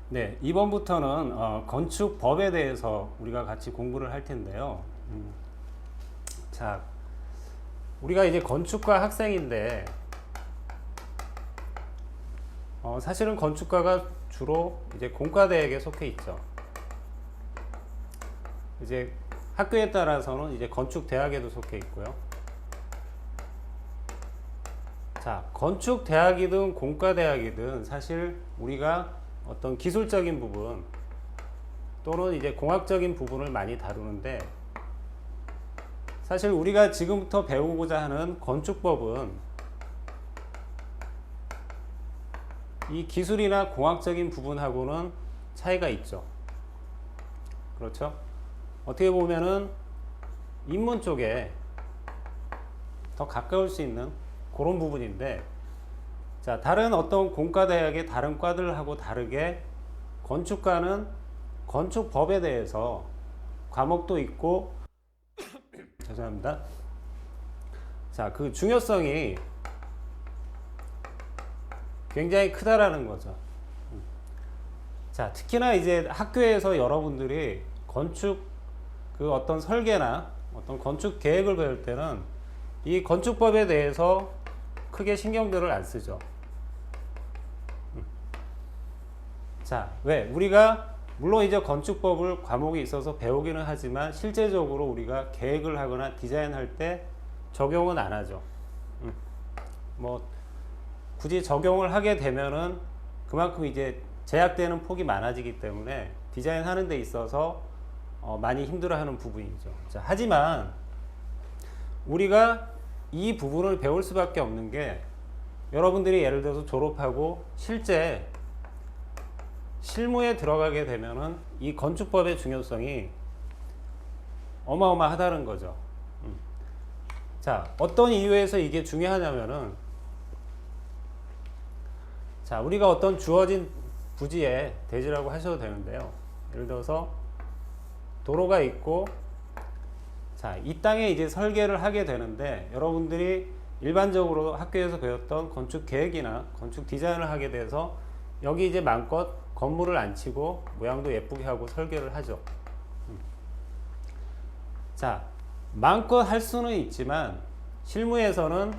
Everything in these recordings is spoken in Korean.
네, 이번부터는 건축법에 대해서 우리가 같이 공부를 할 텐데요. 자, 우리가 이제 건축과 학생인데, 사실은 건축가가 주로 이제 공과대학에 속해 있죠. 이제 학교에 따라서는 이제 건축대학에도 속해 있고요. 자, 건축대학이든 공과대학이든 사실 우리가 어떤 기술적인 부분 또는 이제 공학적인 부분을 많이 다루는데, 사실 우리가 지금부터 배우고자 하는 건축법은 이 기술이나 공학적인 부분하고는 차이가 있죠. 그렇죠? 어떻게 보면은 인문 쪽에 더 가까울 수 있는 그런 부분인데, 자, 다른 어떤 공과대학의 다른 과들하고 다르게 건축과는 건축법에 대해서 과목도 있고, 죄송합니다. 자, 그 중요성이 굉장히 크다라는 거죠. 자, 특히나 이제 학교에서 여러분들이 건축 그 어떤 설계나 어떤 건축 계획을 배울 때는 이 건축법에 대해서 크게 신경들을 안 쓰죠. 자, 왜? 우리가 물론 이제 건축법을 과목이 있어서 배우기는 하지만 실제적으로 우리가 계획을 하거나 디자인할 때 적용은 안 하죠. 뭐 굳이 적용을 하게 되면은 그만큼 이제 제약되는 폭이 많아지기 때문에 디자인하는 데 있어서 많이 힘들어하는 부분이죠. 자, 하지만 우리가 이 부분을 배울 수밖에 없는 게, 여러분들이 예를 들어서 졸업하고 실제 실무에 들어가게 되면은 이 건축법의 중요성이 어마어마하다는 거죠. 자, 어떤 이유에서 이게 중요하냐면은, 자, 우리가 어떤 주어진 부지에 대지라고 하셔도 되는데요. 예를 들어서 도로가 있고, 자, 이 땅에 이제 설계를 하게 되는데, 여러분들이 일반적으로 학교에서 배웠던 건축 계획이나 건축 디자인을 하게 돼서 여기 이제 마음껏 건물을 안 치고 모양도 예쁘게 하고 설계를 하죠. 자, 마음껏 할 수는 있지만 실무에서는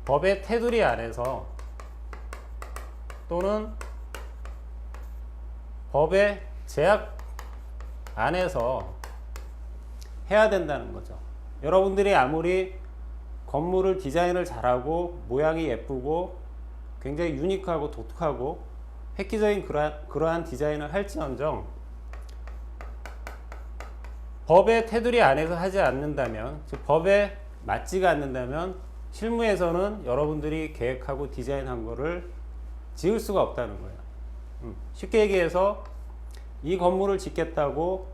법의 테두리 안에서 또는 법의 제약 안에서 해야 된다는 거죠. 여러분들이 아무리 건물을 디자인을 잘하고 모양이 예쁘고 굉장히 유니크하고 독특하고 획기적인 그러한 디자인을 할지언정 법의 테두리 안에서 하지 않는다면, 즉 법에 맞지가 않는다면 실무에서는 여러분들이 계획하고 디자인한 거를 지을 수가 없다는 거예요. 쉽게 얘기해서 이 건물을 짓겠다고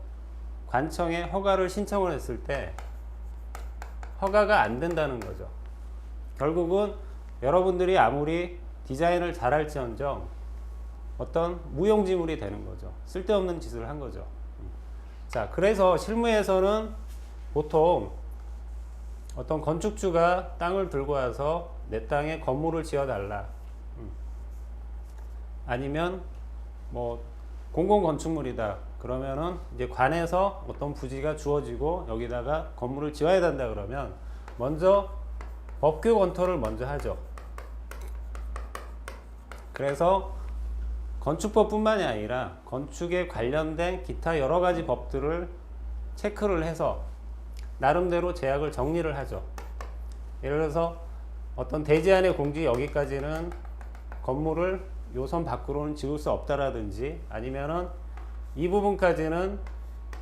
관청에 허가를 신청을 했을 때 허가가 안 된다는 거죠. 결국은 여러분들이 아무리 디자인을 잘할지언정 어떤 무용지물이 되는 거죠. 쓸데없는 짓을 한 거죠. 자, 그래서 실무에서는 보통 어떤 건축주가 땅을 들고 와서 내 땅에 건물을 지어달라, 아니면 뭐 공공건축물이다 그러면은 이제 관에서 어떤 부지가 주어지고 여기다가 건물을 지어야 된다 그러면 먼저 법규 검토를 먼저 하죠. 그래서 건축법뿐만이 아니라 건축에 관련된 기타 여러 가지 법들을 체크를 해서 나름대로 제약을 정리를 하죠. 예를 들어서 어떤 대지안의 공지 여기까지는 건물을 요선 밖으로는 지을 수 없다라든지, 아니면은 이 부분까지는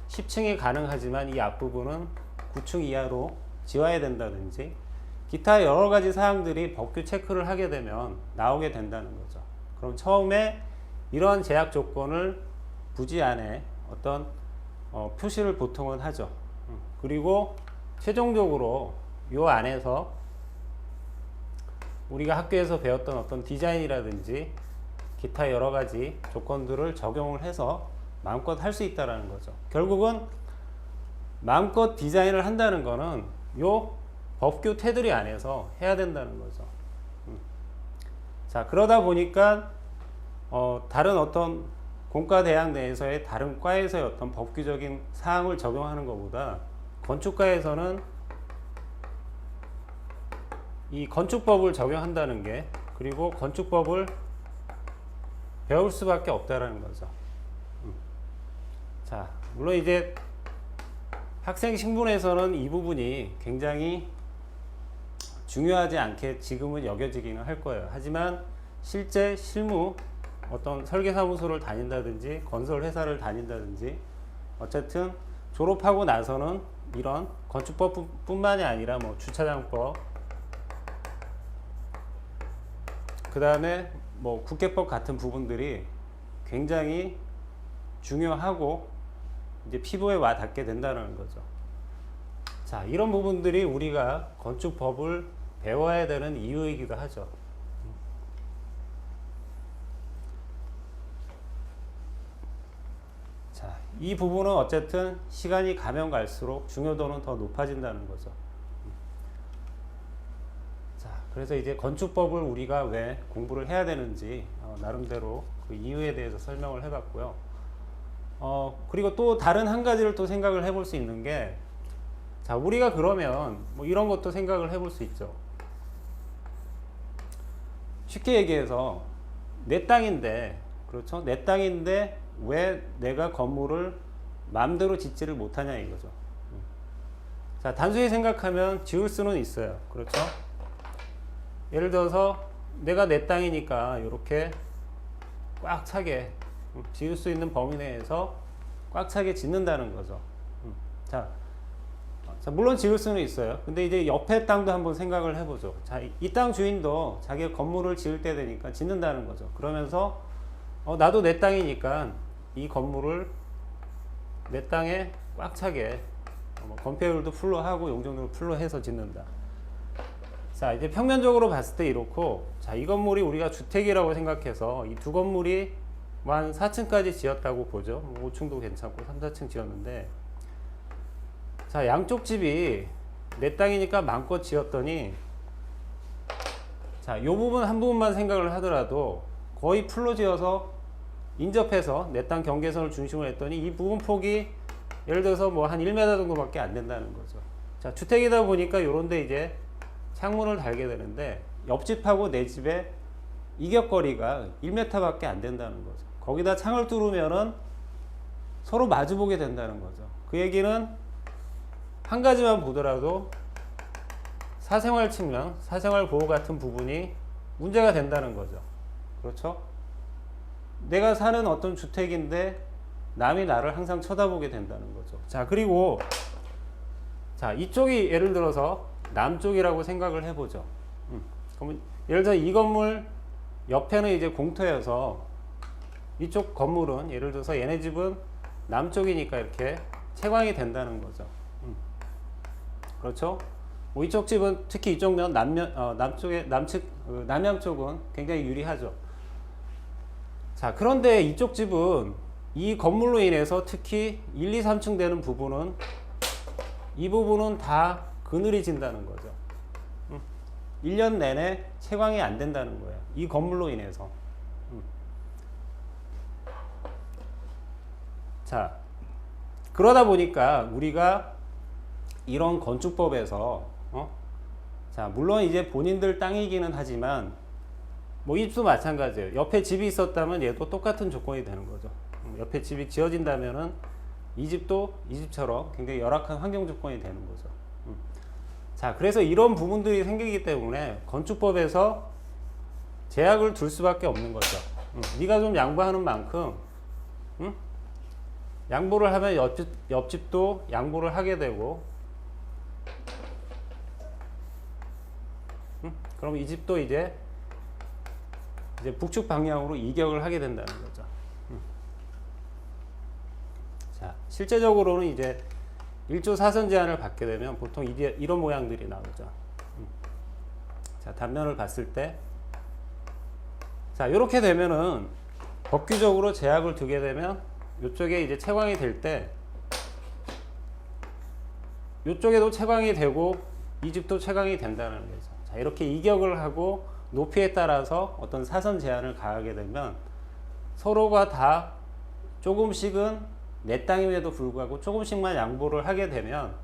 10층이 가능하지만 이 앞부분은 9층 이하로 지어야 된다든지, 기타 여러 가지 사항들이 법규 체크를 하게 되면 나오게 된다는 거죠. 그럼 처음에 이런 제약 조건을 부지 안에 어떤 표시를 보통은 하죠. 그리고 최종적으로 이 안에서 우리가 학교에서 배웠던 어떤 디자인이라든지 기타 여러 가지 조건들을 적용을 해서 마음껏 할 수 있다는 거죠. 결국은 마음껏 디자인을 한다는 거는 요 법규 테두리 안에서 해야 된다는 거죠. 자, 그러다 보니까 다른 어떤 공과대학 내에서의 다른 과에서의 어떤 법규적인 사항을 적용하는 것보다 건축과에서는 이 건축법을 적용한다는 게, 그리고 건축법을 배울 수밖에 없다라는 거죠. 자, 물론 이제 학생 신분에서는 이 부분이 굉장히 중요하지 않게 지금은 여겨지기는 할 거예요. 하지만 실제 실무, 어떤 설계사무소를 다닌다든지 건설 회사를 다닌다든지 어쨌든 졸업하고 나서는 이런 건축법 뿐만이 아니라 뭐 주차장법, 그 다음에 뭐 국계법 같은 부분들이 굉장히 중요하고 이제 피부에 와 닿게 된다는 거죠. 자, 이런 부분들이 우리가 건축법을 배워야 되는 이유이기도 하죠. 자, 이 부분은 어쨌든 시간이 가면 갈수록 중요도는 더 높아진다는 거죠. 자, 그래서 이제 건축법을 우리가 왜 공부를 해야 되는지 나름대로 그 이유에 대해서 설명을 해봤고요. 그리고 또 다른 한 가지를 또 생각을 해볼 수 있는 게, 자, 우리가 그러면 뭐 이런 것도 생각을 해볼 수 있죠. 쉽게 얘기해서 내 땅인데, 그렇죠? 내 땅인데 왜 내가 건물을 마음대로 짓지를 못하냐 이거죠. 자, 단순히 생각하면 지을 수는 있어요. 그렇죠? 예를 들어서 내가 내 땅이니까 이렇게 꽉 차게 지을 수 있는 범위 내에서 꽉 차게 짓는다는 거죠. 자, 물론 지을 수는 있어요. 근데 이제 옆에 땅도 한번 생각을 해보죠. 자, 이 땅 주인도 자기 건물을 지을 때 되니까 짓는다는 거죠. 그러면서 나도 내 땅이니까 이 건물을 내 땅에 꽉 차게 건폐율도 풀로 하고 용적률도 풀로 해서 짓는다. 자, 이제 평면적으로 봤을 때 이렇고, 자, 이 건물이 우리가 주택이라고 생각해서 이 두 건물이 한 4층까지 지었다고 보죠. 5층도 괜찮고 3, 4층 지었는데, 자, 양쪽 집이 내 땅이니까 마음껏 지었더니, 자, 요 부분 한 부분만 생각을 하더라도 거의 풀로 지어서 인접해서 내 땅 경계선을 중심으로 했더니 이 부분 폭이 예를 들어서 뭐 한 1m 정도밖에 안 된다는 거죠. 자, 주택이다 보니까 요런데 이제 창문을 달게 되는데 옆집하고 내 집의 이격거리가 1m밖에 안 된다는 거죠. 거기다 창을 뚫으면은 서로 마주보게 된다는 거죠. 그 얘기는 한 가지만 보더라도 사생활 측면, 사생활 보호 같은 부분이 문제가 된다는 거죠. 그렇죠? 내가 사는 어떤 주택인데 남이 나를 항상 쳐다보게 된다는 거죠. 자, 그리고 자, 이쪽이 예를 들어서 남쪽이라고 생각을 해보죠. 그러면 예를 들어 이 건물 옆에는 이제 공터여서 이쪽 건물은 예를 들어서 얘네 집은 남쪽이니까 이렇게 채광이 된다는 거죠. 그렇죠? 뭐 이쪽 집은 특히 이쪽 면 남쪽에 남양 쪽은 굉장히 유리하죠. 자, 그런데 이쪽 집은 이 건물로 인해서 특히 1, 2, 3층 되는 부분은 이 부분은 다 그늘이 진다는 거죠. 1년 내내 채광이 안 된다는 거예요. 이 건물로 인해서. 자, 그러다 보니까 우리가 이런 건축법에서 자, 물론 이제 본인들 땅이기는 하지만 뭐 이 집도 마찬가지예요. 옆에 집이 있었다면 얘도 똑같은 조건이 되는 거죠. 옆에 집이 지어진다면은 이 집도 이 집처럼 굉장히 열악한 환경 조건이 되는 거죠. 자, 그래서 이런 부분들이 생기기 때문에 건축법에서 제약을 둘 수밖에 없는 거죠. 네가 좀 양보하는 만큼 양보를 하면 옆집도 양보를 하게 되고, 그럼 이 집도 이제 북측 방향으로 이격을 하게 된다는 거죠. 자, 실제적으로는 이제 1조 사선 제한을 받게 되면 보통 이런 모양들이 나오죠. 자, 단면을 봤을 때, 자, 이렇게 되면은 법규적으로 제약을 두게 되면 이쪽에 이제 채광이 될 때 이쪽에도 채광이 되고 이 집도 채광이 된다는 거죠. 자, 이렇게 이격을 하고 높이에 따라서 어떤 사선 제한을 가하게 되면 서로가 다 조금씩은 내 땅임에도 불구하고 조금씩만 양보를 하게 되면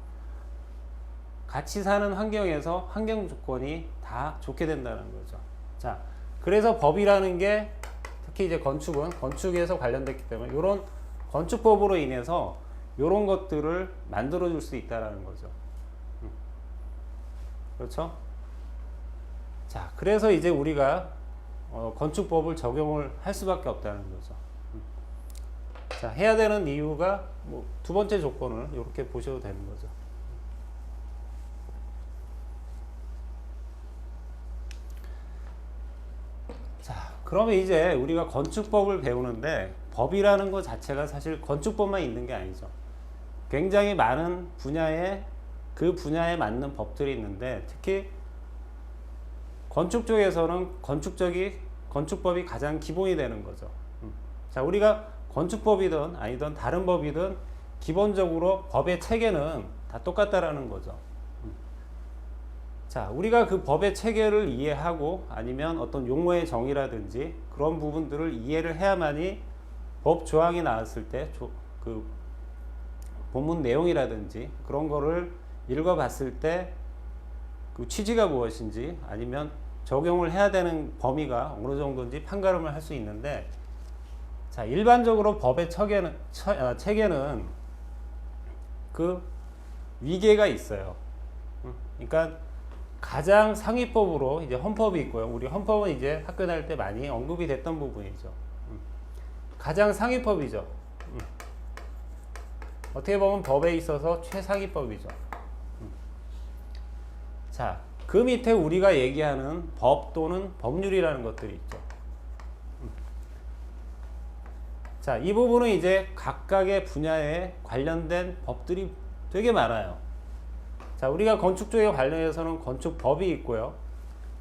같이 사는 환경에서 환경 조건이 다 좋게 된다는 거죠. 자, 그래서 법이라는 게 특히 이제 건축은 건축에서 관련됐기 때문에 이런 건축법으로 인해서 이런 것들을 만들어 줄 수 있다라는 거죠. 그렇죠? 자, 그래서 이제 우리가 건축법을 적용을 할 수밖에 없다는 거죠. 자, 해야 되는 이유가 뭐 두 번째 조건을 이렇게 보셔도 되는 거죠. 자, 그러면 이제 우리가 건축법을 배우는데 법이라는 것 자체가 사실 건축법만 있는 게 아니죠. 굉장히 많은 분야에 그 분야에 맞는 법들이 있는데 특히 건축 쪽에서는 건축법이 가장 기본이 되는 거죠. 자, 우리가 건축법이든 아니든 다른 법이든 기본적으로 법의 체계는 다 똑같다라는 거죠. 자, 우리가 그 법의 체계를 이해하고 아니면 어떤 용어의 정의라든지 그런 부분들을 이해를 해야만이 법 조항이 나왔을 때 그 본문 내용이라든지 그런 거를 읽어봤을 때 그 취지가 무엇인지 아니면 적용을 해야 되는 범위가 어느 정도인지 판가름을 할 수 있는데, 자, 일반적으로 법의 체계는 그 위계가 있어요. 그러니까 가장 상위법으로 이제 헌법이 있고요. 우리 헌법은 이제 학교 다닐 때 많이 언급이 됐던 부분이죠. 가장 상위법이죠. 어떻게 보면 법에 있어서 최상위법이죠. 자, 그 밑에 우리가 얘기하는 법 또는 법률이라는 것들이 있죠. 자, 이 부분은 이제 각각의 분야에 관련된 법들이 되게 많아요. 자, 우리가 건축 쪽에 관련해서는 건축법이 있고요.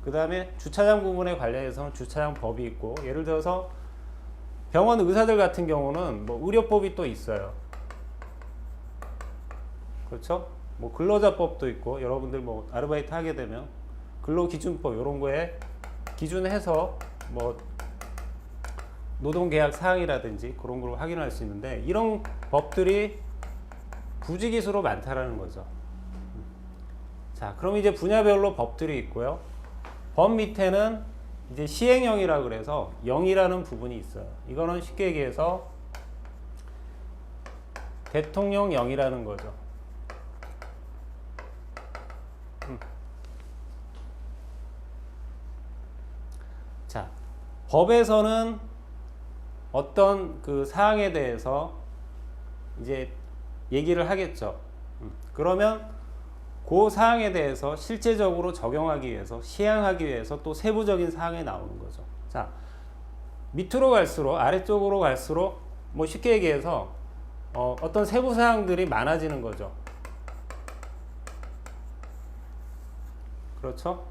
그 다음에 주차장 부분에 관련해서는 주차장법이 있고, 예를 들어서 병원 의사들 같은 경우는 뭐 의료법이 또 있어요. 그렇죠? 뭐 근로자법도 있고, 여러분들 뭐 아르바이트 하게 되면 근로기준법 이런 거에 기준해서 뭐 노동계약 사항이라든지 그런 걸 확인할 수 있는데, 이런 법들이 부지기수로 많다라는 거죠. 자, 그럼 이제 분야별로 법들이 있고요. 법 밑에는 이제 시행령이라 그래서 영이라는 부분이 있어요. 이거는 쉽게 얘기해서 대통령령이라는 거죠. 자, 법에서는 어떤 그 사항에 대해서 이제 얘기를 하겠죠. 그러면 그 사항에 대해서 실제적으로 적용하기 위해서, 시행하기 위해서 또 세부적인 사항이 나오는 거죠. 자, 밑으로 갈수록, 아래쪽으로 갈수록 뭐 쉽게 얘기해서 어떤 세부 사항들이 많아지는 거죠. 그렇죠?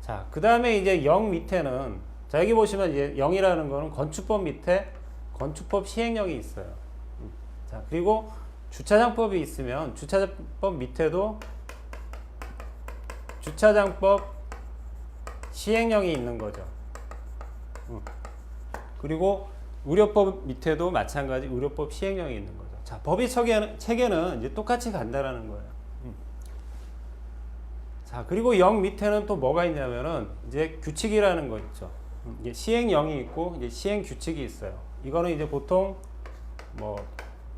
자, 그 다음에 이제 0 밑에는, 자, 여기 보시면 이제 0이라는 거는 건축법 밑에 건축법 시행령이 있어요. 자, 그리고 주차장법이 있으면 주차장법 밑에도 주차장법 시행령이 있는 거죠. 그리고 의료법 밑에도 마찬가지 의료법 시행령이 있는 거죠. 자, 법의 체계는 이제 똑같이 간다라는 거예요. 자, 그리고 0 밑에는 또 뭐가 있냐면은 이제 규칙이라는 거 있죠. 이게 시행령이 있고 이제 시행 규칙이 있어요. 이거는 이제 보통 뭐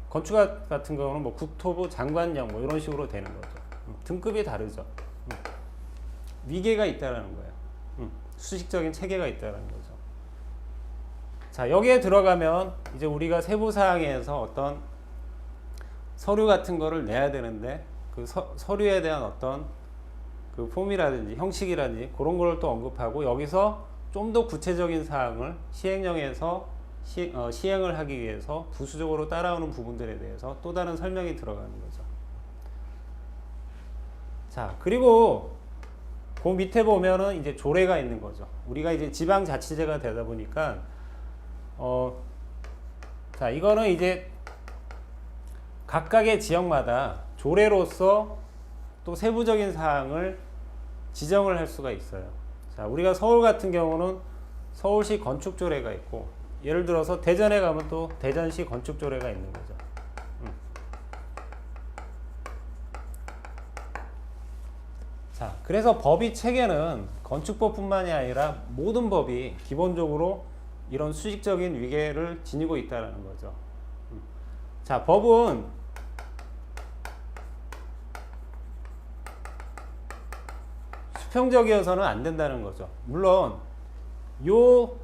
건축 같은 경우는 뭐 국토부 장관령 뭐 이런 식으로 되는 거죠. 등급이 다르죠. 위계가 있다라는 거예요. 수식적인 체계가 있다라는 거죠. 자, 여기에 들어가면 이제 우리가 세부 사항에서 어떤 서류 같은 거를 내야 되는데 그 서류에 대한 어떤 그 폼이라든지 형식이라든지 그런 걸 또 언급하고, 여기서 좀 더 구체적인 사항을 시행령에서 시행을 하기 위해서 부수적으로 따라오는 부분들에 대해서 또 다른 설명이 들어가는 거죠. 자, 그리고 그 밑에 보면은 이제 조례가 있는 거죠. 우리가 이제 지방자치제가 되다 보니까 자, 이거는 이제 각각의 지역마다 조례로서 또 세부적인 사항을 지정을 할 수가 있어요. 자, 우리가 서울 같은 경우는 서울시 건축조례가 있고, 예를 들어서 대전에 가면 또 대전시 건축조례가 있는 거죠. 자, 그래서 법이 체계는 건축법뿐만이 아니라 모든 법이 기본적으로 이런 수직적인 위계를 지니고 있다는 거죠. 자, 법은 수평적이어서는 안 된다는 거죠. 물론 요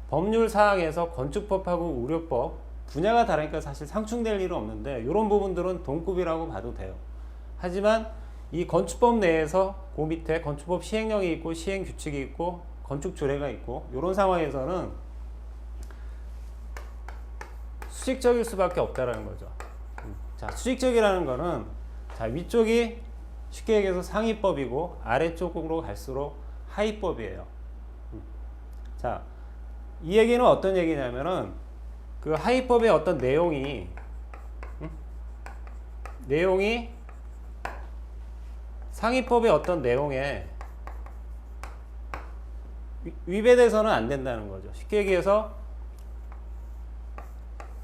법률 사항에서 건축법하고 의료법 분야가 다르니까 사실 상충될 일은 없는데, 이런 부분들은 동급이라고 봐도 돼요. 하지만 이 건축법 내에서 그 밑에 건축법 시행령이 있고 시행규칙이 있고 건축조례가 있고, 이런 상황에서는 수직적일 수밖에 없다라는 거죠. 자, 수직적이라는 거는, 자, 위쪽이 쉽게 얘기해서 상위법이고 아래쪽으로 갈수록 하위법이에요. 자, 이 얘기는 어떤 얘기냐면은, 그 하위법의 어떤 내용이 상위법의 어떤 내용에 위배돼서는 안 된다는 거죠. 쉽게 얘기해서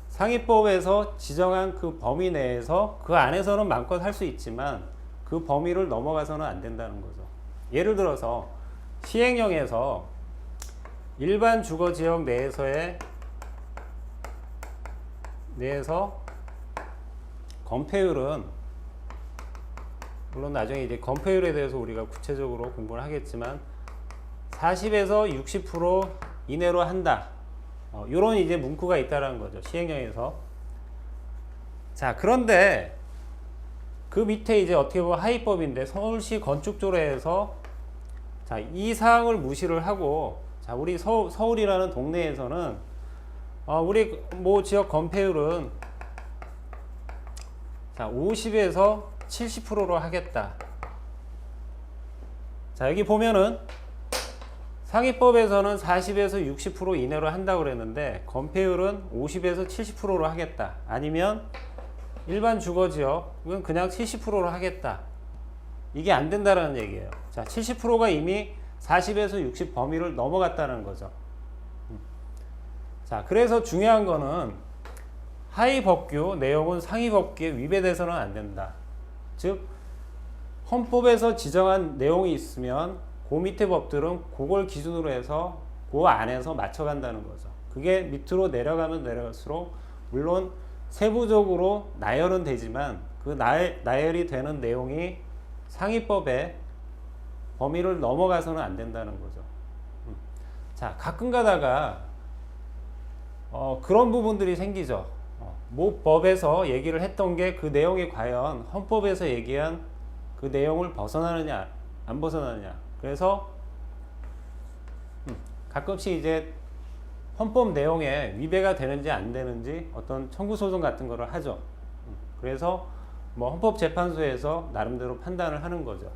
상위법에서 지정한 그 범위 내에서 그 안에서는 마음껏 할 수 있지만 그 범위를 넘어가서는 안 된다는 거죠. 예를 들어서 시행령에서 일반 주거지역 내에서 건폐율은, 물론 나중에 이제 건폐율에 대해서 우리가 구체적으로 공부를 하겠지만 40에서 60% 이내로 한다. 이런 이제 문구가 있다라는 거죠. 시행령에서. 자, 그런데 그 밑에 이제 어떻게 보면 하위법인데, 서울시 건축조례에서 자, 이 사항을 무시를 하고, 자, 우리 서울이라는 동네에서는 우리 모 지역 건폐율은 자, 50에서 70%로 하겠다. 자, 여기 보면은 상위법에서는 40에서 60% 이내로 한다고 그랬는데, 건폐율은 50에서 70%로 하겠다. 아니면 일반 주거지역은 그냥 70%로 하겠다. 이게 안 된다라는 얘기예요. 자, 70%가 이미 40에서 60 범위를 넘어갔다는 거죠. 자, 그래서 중요한 거는 하위 법규 내용은 상위 법규에 위배돼서는 안 된다. 즉, 헌법에서 지정한 내용이 있으면 그 밑에 법들은 그걸 기준으로 해서 그 안에서 맞춰간다는 거죠. 그게 밑으로 내려가면 내려갈수록 물론 세부적으로 나열은 되지만 그 나열이 되는 내용이 상위법의 범위를 넘어가서는 안 된다는 거죠. 자, 가끔 가다가 그런 부분들이 생기죠. 모 법에서 얘기를 했던 게 그 내용이 과연 헌법에서 얘기한 그 내용을 벗어나느냐 안 벗어나느냐. 그래서 가끔씩 이제 헌법 내용에 위배가 되는지 안 되는지 어떤 청구 소송 같은 거를 하죠. 그래서 뭐 헌법재판소에서 나름대로 판단을 하는 거죠.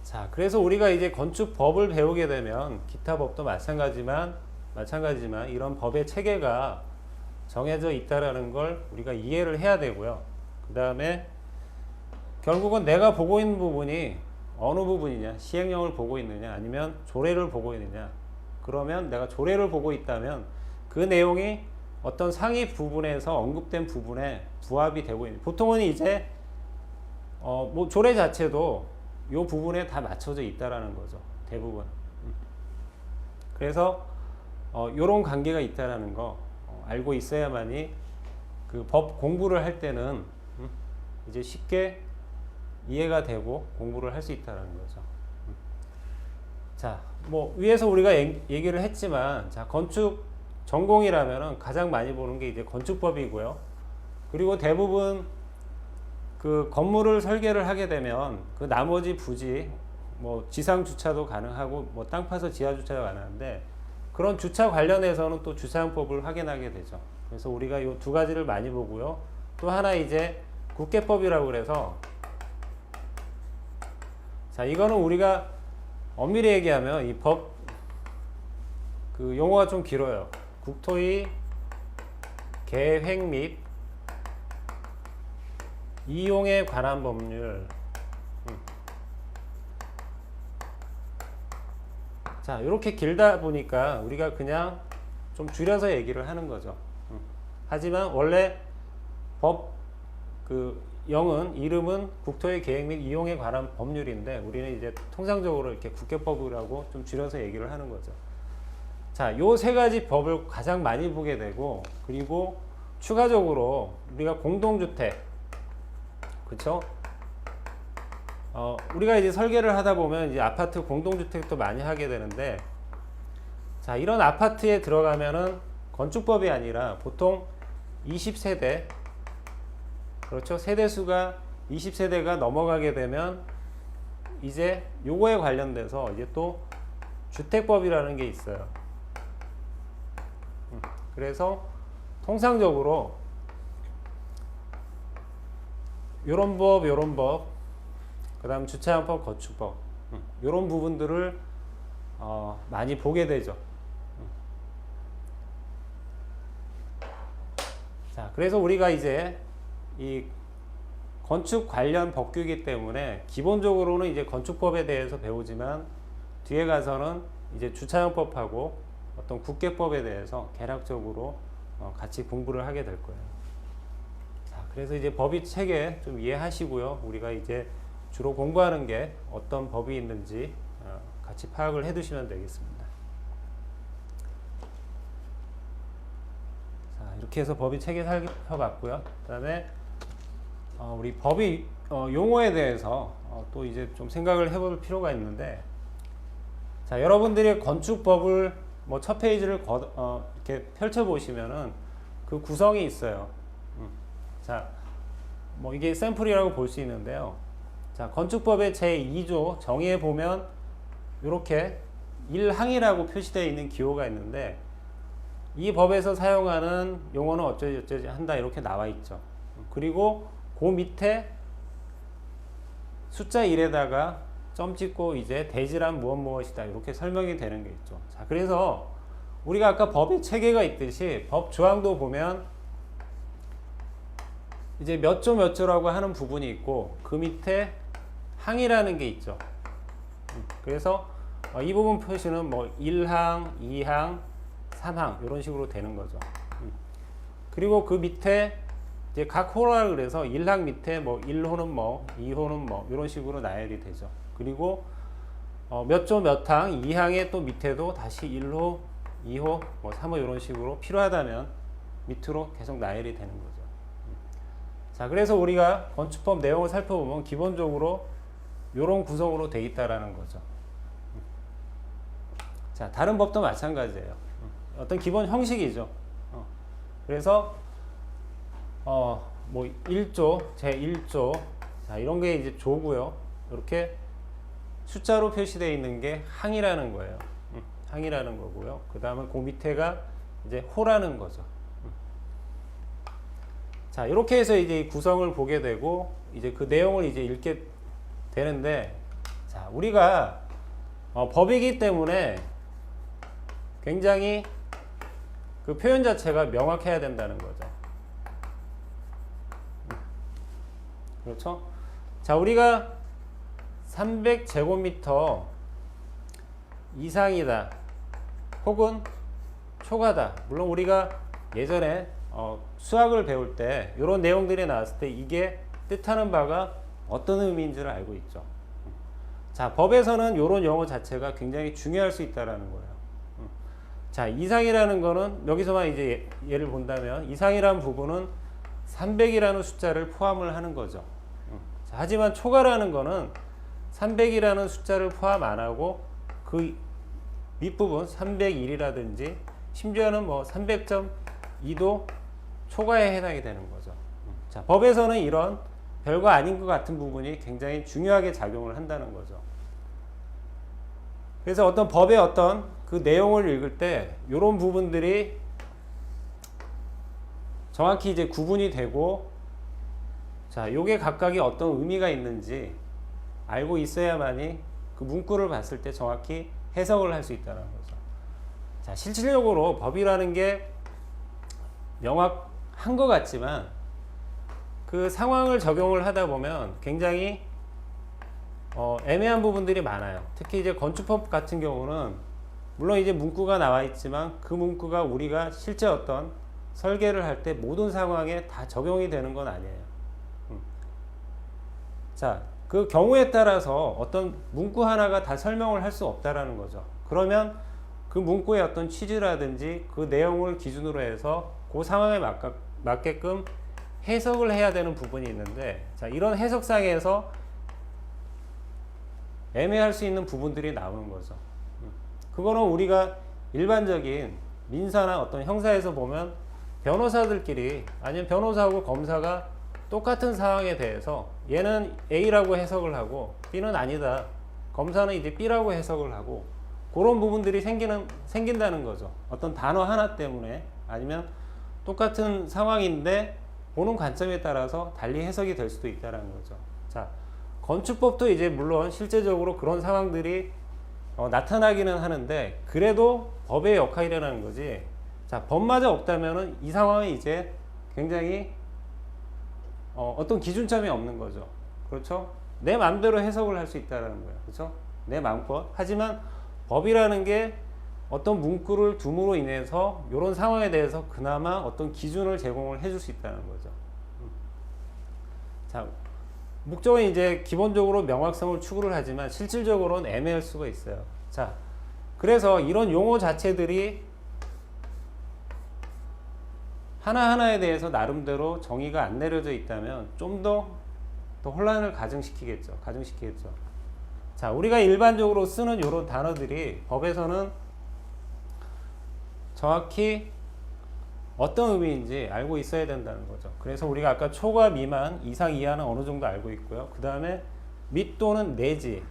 자, 그래서 우리가 이제 건축법을 배우게 되면 기타 법도 마찬가지지만 이런 법의 체계가 정해져 있다라는 걸 우리가 이해를 해야 되고요. 그 다음에 결국은 내가 보고 있는 부분이 어느 부분이냐, 시행령을 보고 있느냐 아니면 조례를 보고 있느냐. 그러면 내가 조례를 보고 있다면 그 내용이 어떤 상위 부분에서 언급된 부분에 부합이 되고 있는, 보통은 이제 뭐 조례 자체도 이 부분에 다 맞춰져 있다라는 거죠. 대부분. 그래서 요런 관계가 있다라는 거 알고 있어야만이 그 법 공부를 할 때는 이제 쉽게 이해가 되고 공부를 할 수 있다는 거죠. 자, 뭐 위에서 우리가 얘기를 했지만, 자, 건축 전공이라면은 가장 많이 보는 게 이제 건축법이고요. 그리고 대부분 그 건물을 설계를 하게 되면 그 나머지 부지, 뭐 지상 주차도 가능하고 뭐 땅 파서 지하 주차가 가능한데, 그런 주차 관련해서는 또 주차장법을 확인하게 되죠. 그래서 우리가 이 두 가지를 많이 보고요. 또 하나 이제 국계법이라고 그래서, 자, 이거는 우리가 엄밀히 얘기하면 이 법 그 용어가 좀 길어요. 국토의 계획 및 이용에 관한 법률. 자, 이렇게 길다 보니까 우리가 그냥 좀 줄여서 얘기를 하는 거죠. 하지만 원래 법 그 영은 이름은 국토의 계획 및 이용에 관한 법률인데 우리는 이제 통상적으로 이렇게 국계법이라고 좀 줄여서 얘기를 하는 거죠. 자, 요 세 가지 법을 가장 많이 보게 되고, 그리고 추가적으로 우리가 공동주택, 그쵸? 우리가 이제 설계를 하다 보면 이제 아파트 공동주택도 많이 하게 되는데, 자, 이런 아파트에 들어가면은 건축법이 아니라 보통 20세대, 그렇죠? 세대수가 20세대가 넘어가게 되면 이제 요거에 관련돼서 이제 또 주택법이라는 게 있어요. 그래서 통상적으로 요런 법, 요런 법, 그 다음 주차장법, 건축법, 요런 부분들을 많이 보게 되죠. 자, 그래서 우리가 이제 이 건축 관련 법규이기 때문에 기본적으로는 이제 건축법에 대해서 배우지만 뒤에 가서는 이제 주차장법하고 어떤 국계법에 대해서 개략적으로 같이 공부를 하게 될 거예요. 자, 그래서 이제 법이 체계 좀 이해하시고요. 우리가 이제 주로 공부하는 게 어떤 법이 있는지 같이 파악을 해 두시면 되겠습니다. 자, 이렇게 해서 법이 체계 살펴봤고요. 그 다음에 우리 법이 용어에 대해서 또 이제 좀 생각을 해볼 필요가 있는데, 자, 여러분들이 건축법을 뭐 첫 페이지를 이렇게 펼쳐 보시면은 그 구성이 있어요. 자, 뭐 이게 샘플이라고 볼 수 있는데요. 자, 건축법의 제2조 정의에 보면 이렇게 1항이라고 표시되어 있는 기호가 있는데, 이 법에서 사용하는 용어는 어쩌지 한다 이렇게 나와 있죠. 그리고 그 밑에 숫자 1에다가 점 찍고 이제 대지란 무엇이다 이렇게 설명이 되는 게 있죠. 자, 그래서 우리가 아까 법의 체계가 있듯이 법 조항도 보면 이제 몇 조 몇 조라고 하는 부분이 있고 그 밑에 항이라는 게 있죠. 그래서 이 부분 표시는 뭐 1항, 2항, 3항 이런 식으로 되는 거죠. 그리고 그 밑에 이제 각 호라 그래서 1항 밑에 뭐 1호는 뭐 2호는 뭐 이런 식으로 나열이 되죠. 그리고 몇 조 몇 항, 2항의 또 밑에도 다시 1호, 2호, 뭐 3호 이런 식으로 필요하다면 밑으로 계속 나열이 되는 거죠. 자, 그래서 우리가 건축법 내용을 살펴보면 기본적으로 이런 구성으로 되어 있다라는 거죠. 자, 다른 법도 마찬가지예요. 어떤 기본 형식이죠. 그래서 뭐 1조, 제1조, 자, 이런 게 이제 조고요. 이렇게 숫자로 표시되어 있는 게 항이라는 거예요. 항이라는 거고요. 그 다음에 그 밑에가 이제 호라는 거죠. 자, 이렇게 해서 이제 구성을 보게 되고 이제 그 내용을 이제 읽게 되는데, 자, 우리가 법이기 때문에 굉장히 그 표현 자체가 명확해야 된다는 거죠. 그렇죠? 자, 우리가 300제곱미터 이상이다 혹은 초과다, 물론 우리가 예전에 수학을 배울 때 이런 내용들이 나왔을 때 이게 뜻하는 바가 어떤 의미인지를 알고 있죠. 자, 법에서는 이런 용어 자체가 굉장히 중요할 수 있다라는 거예요. 자, 이상이라는 거는 여기서만 이제 예를 본다면 이상이라는 부분은 300이라는 숫자를 포함을 하는 거죠. 자, 하지만 초과라는 거는 300이라는 숫자를 포함 안 하고 그 밑부분 301이라든지 심지어는 뭐 300.2도 초과에 해당이 되는 거죠. 자, 법에서는 이런 별거 아닌 것 같은 부분이 굉장히 중요하게 작용을 한다는 거죠. 그래서 어떤 법의 어떤 그 내용을 읽을 때 이런 부분들이 정확히 이제 구분이 되고, 자, 요게 각각이 어떤 의미가 있는지 알고 있어야만이 그 문구를 봤을 때 정확히 해석을 할 수 있다는 거죠. 자, 실질적으로 법이라는 게 명확한 것 같지만 그 상황을 적용을 하다 보면 굉장히 애매한 부분들이 많아요. 특히 이제 건축법 같은 경우는 물론 이제 문구가 나와 있지만 그 문구가 우리가 실제 어떤 설계를 할 때 모든 상황에 다 적용이 되는 건 아니에요. 자, 그 경우에 따라서 어떤 문구 하나가 다 설명을 할 수 없다라는 거죠. 그러면 그 문구의 어떤 취지라든지 그 내용을 기준으로 해서 그 상황에 맞게끔 해석을 해야 되는 부분이 있는데, 자, 이런 해석상에서 애매할 수 있는 부분들이 나오는 거죠. 그거는 우리가 일반적인 민사나 어떤 형사에서 보면 변호사들끼리 아니면 변호사하고 검사가 똑같은 상황에 대해서 얘는 A라고 해석을 하고 B는 아니다. 검사는 이제 B라고 해석을 하고 그런 부분들이 생긴다는 거죠. 어떤 단어 하나 때문에 아니면 똑같은 상황인데 보는 관점에 따라서 달리 해석이 될 수도 있다는 거죠. 자, 건축법도 이제 물론 실제적으로 그런 상황들이 나타나기는 하는데 그래도 법의 역할이라는 거지. 자, 법마저 없다면은 이 상황은 이제 굉장히 어떤 기준점이 없는 거죠. 그렇죠? 내 마음대로 해석을 할 수 있다는 거예요. 그렇죠? 내 마음껏. 하지만 법이라는 게 어떤 문구를 둠으로 인해서 이런 상황에 대해서 그나마 어떤 기준을 제공을 해줄 수 있다는 거죠. 자, 목적은 이제 기본적으로 명확성을 추구를 하지만 실질적으로는 애매할 수가 있어요. 자, 그래서 이런 용어 자체들이 하나하나에 대해서 나름대로 정의가 안 내려져 있다면 좀 더 혼란을 가중시키겠죠. 자, 우리가 일반적으로 쓰는 이런 단어들이 법에서는 정확히 어떤 의미인지 알고 있어야 된다는 거죠. 그래서 우리가 아까 초과 미만, 이상 이하는 어느 정도 알고 있고요. 그 다음에 및 또는 내지,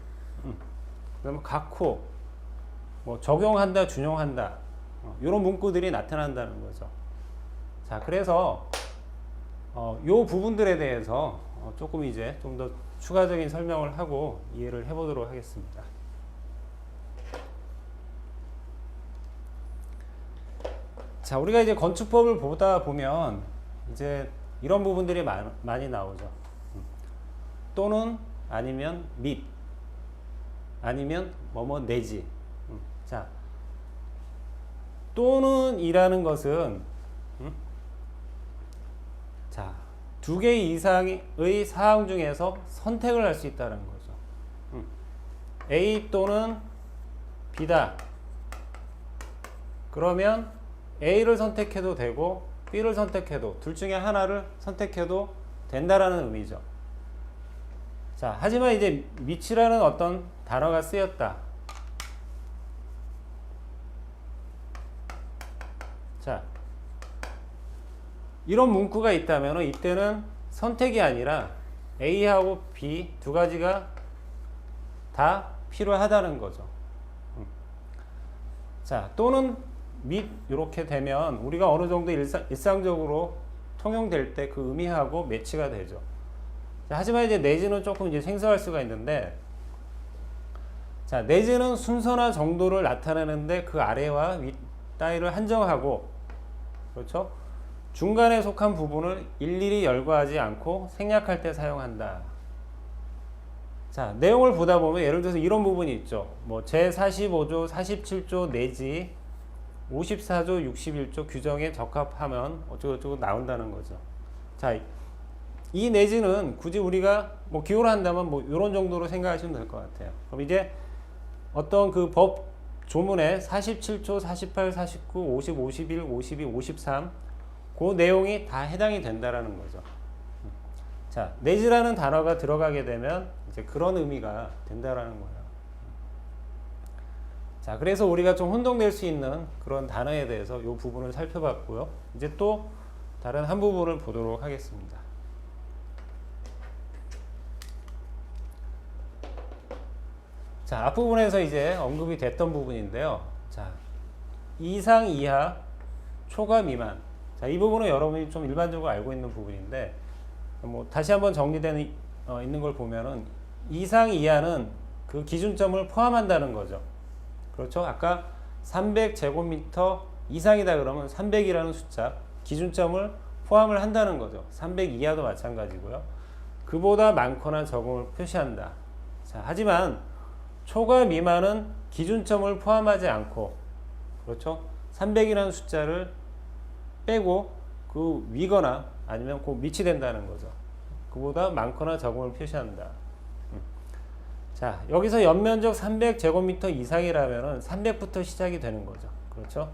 그다음에 각호, 뭐 적용한다, 준용한다, 이런 문구들이 나타난다는 거죠. 자, 그래서 요 부분들에 대해서 조금 이제 좀 더 추가적인 설명을 하고 이해를 해보도록 하겠습니다. 자, 우리가 이제 건축법을 보다 보면 이제 이런 부분들이 많이 나오죠. 또는 아니면 및 아니면 뭐뭐 내지. 자, 또는 이라는 것은 자, 두 개 이상의 사항 중에서 선택을 할 수 있다는 거죠. A 또는 B다. 그러면 A를 선택해도 되고 B를 선택해도 둘 중에 하나를 선택해도 된다라는 의미죠. 자, 하지만 이제 밑이라는 어떤 단어가 쓰였다. 자, 이런 문구가 있다면 이때는 선택이 아니라 A하고 B 두 가지가 다 필요하다는 거죠. 자, 또는 및 이렇게 되면 우리가 어느 정도 일상적으로 통용될 때 그 의미하고 매치가 되죠. 자, 하지만 이제 내지는 조금 이제 생소할 수가 있는데, 자, 내지는 순서나 정도를 나타내는데 그 아래와 윗 따위를 한정하고, 그렇죠? 중간에 속한 부분을 일일이 열거하지 않고 생략할 때 사용한다. 자, 내용을 보다 보면 예를 들어서 이런 부분이 있죠. 뭐 제45조, 47조 내지 54조, 61조 규정에 적합하면 어쩌고저쩌고 나온다는 거죠. 자, 이 내지는 굳이 우리가 뭐 기호를 한다면 뭐 이런 정도로 생각하시면 될 것 같아요. 그럼 이제 어떤 그 법 조문에 47조, 48, 49, 50, 51, 52, 53 그 내용이 다 해당이 된다라는 거죠. 자, 내지라는 단어가 들어가게 되면 이제 그런 의미가 된다라는 거예요. 자, 그래서 우리가 좀 혼동될 수 있는 그런 단어에 대해서 이 부분을 살펴봤고요. 이제 또 다른 한 부분을 보도록 하겠습니다. 자, 앞부분에서 이제 언급이 됐던 부분인데요. 자, 이상, 이하, 초과, 미만. 자, 이 부분은 여러분이 좀 일반적으로 알고 있는 부분인데, 뭐 다시 한번 정리되어 있는 걸 보면은 이상, 이하는 그 기준점을 포함한다는 거죠. 그렇죠? 아까 300제곱미터 이상이다 그러면 300이라는 숫자, 기준점을 포함을 한다는 거죠. 300 이하도 마찬가지고요. 그보다 많거나 적음을 표시한다. 자, 하지만 초과 미만은 기준점을 포함하지 않고, 그렇죠? 300이라는 숫자를 빼고 그 위거나 아니면 그 밑이 된다는 거죠. 그보다 많거나 적음을 표시한다. 자, 여기서 연면적 300제곱미터 이상이라면은 300부터 시작이 되는 거죠. 그렇죠?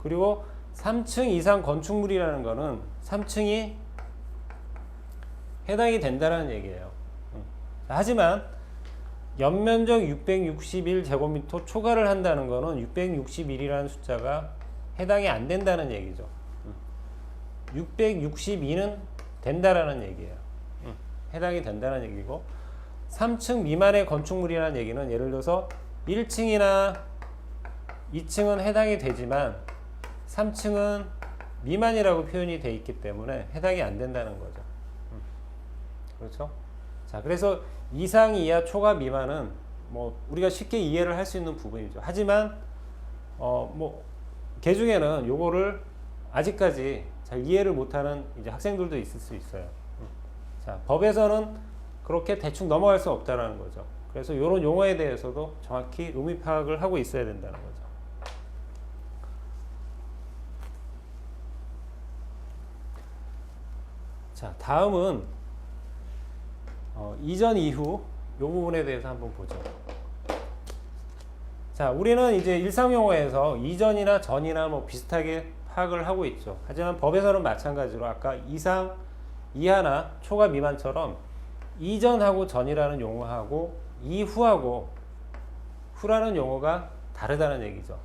그리고 3층 이상 건축물이라는 거는 3층이 해당이 된다는 얘기예요. 하지만 연면적 661제곱미터 초과를 한다는 거는 661이라는 숫자가 해당이 안 된다는 얘기죠. 662는 된다라는 얘기예요. 해당이 된다는 얘기고, 3층 미만의 건축물이라는 얘기는 예를 들어서 1층이나 2층은 해당이 되지만 3층은 미만이라고 표현이 되어 있기 때문에 해당이 안 된다는 거죠. 그렇죠? 자, 그래서 이상, 이하, 초과, 미만은 뭐 우리가 쉽게 이해를 할 수 있는 부분이죠. 하지만 개 중에는 요거를 아직까지 잘 이해를 못하는 이제 학생들도 있을 수 있어요. 자, 법에서는 그렇게 대충 넘어갈 수 없다라는 거죠. 그래서 이런 용어에 대해서도 정확히 의미 파악을 하고 있어야 된다는 거죠. 자, 다음은 이전 이후 이 부분에 대해서 한번 보죠. 자, 우리는 이제 일상 용어에서 이전이나 전이나 뭐 비슷하게 파악을 하고 있죠. 하지만 법에서는 마찬가지로 아까 이상, 이하나 초과, 미만처럼 이전하고 전이라는 용어하고 이후하고 후라는 용어가 다르다는 얘기죠.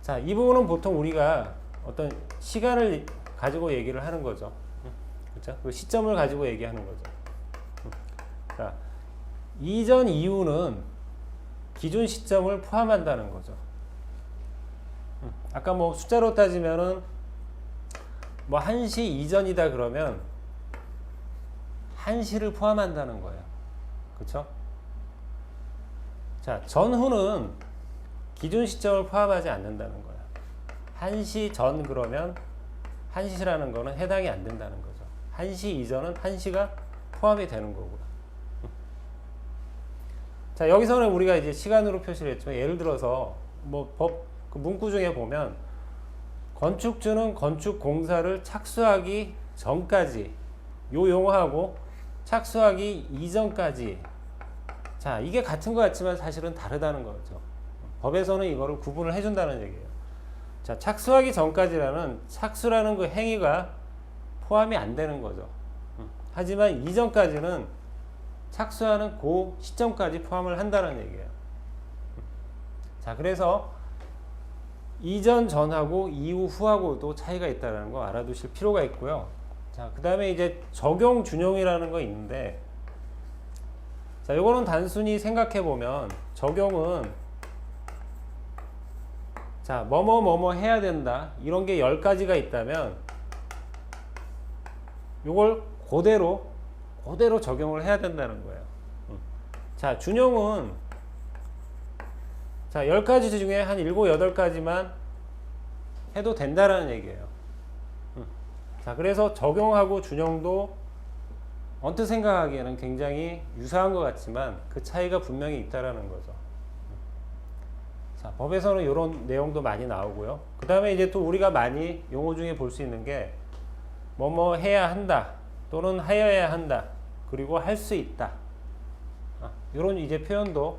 자, 이 부분은 보통 우리가 어떤 시간을 가지고 얘기를 하는 거죠. 그렇죠? 그 시점을 가지고 얘기하는 거죠. 자, 이전 이후는 기준 시점을 포함한다는 거죠. 아까 뭐 숫자로 따지면은 뭐 1시 이전이다 그러면 1시를 포함한다는 거예요. 그렇죠? 자, 전후는 기준 시점을 포함하지 않는다는 거예요. 1시 전 그러면 1시라는 거는 해당이 안 된다는 거죠. 1시 이전은 1시가 포함이 되는 거고요. 자, 여기서는 우리가 이제 시간으로 표시를 했지만 예를 들어서 뭐 법 그 문구 중에 보면 건축주는 건축 공사를 착수하기 전까지 요 용어하고 착수하기 이전까지, 자, 이게 같은 것 같지만 사실은 다르다는 거죠. 법에서는 이거를 구분을 해준다는 얘기예요. 자, 착수하기 전까지라는 착수라는 그 행위가 포함이 안 되는 거죠. 하지만 이전까지는 착수하는 그 시점까지 포함을 한다는 얘기예요. 자, 그래서 이전 전하고 이후 후하고도 차이가 있다는 거 알아두실 필요가 있고요. 자, 그 다음에 이제 적용 준용이라는 거 있는데, 자, 요거는 단순히 생각해 보면 적용은 자, 뭐뭐 해야 된다 이런 게 10가지가 있다면 요걸 그대로 적용을 해야 된다는 거예요. 자, 준용은 자, 10가지 중에 한 7, 8가지만 해도 된다라는 얘기예요. 자, 그래서 적용하고 준용도 언뜻 생각하기에는 굉장히 유사한 것 같지만 그 차이가 분명히 있다라는 거죠. 자, 법에서는 이런 내용도 많이 나오고요. 그 다음에 이제 또 우리가 많이 용어 중에 볼 수 있는 게 뭐뭐 해야 한다 또는 하여야 한다 그리고 할 수 있다, 이런 이제 표현도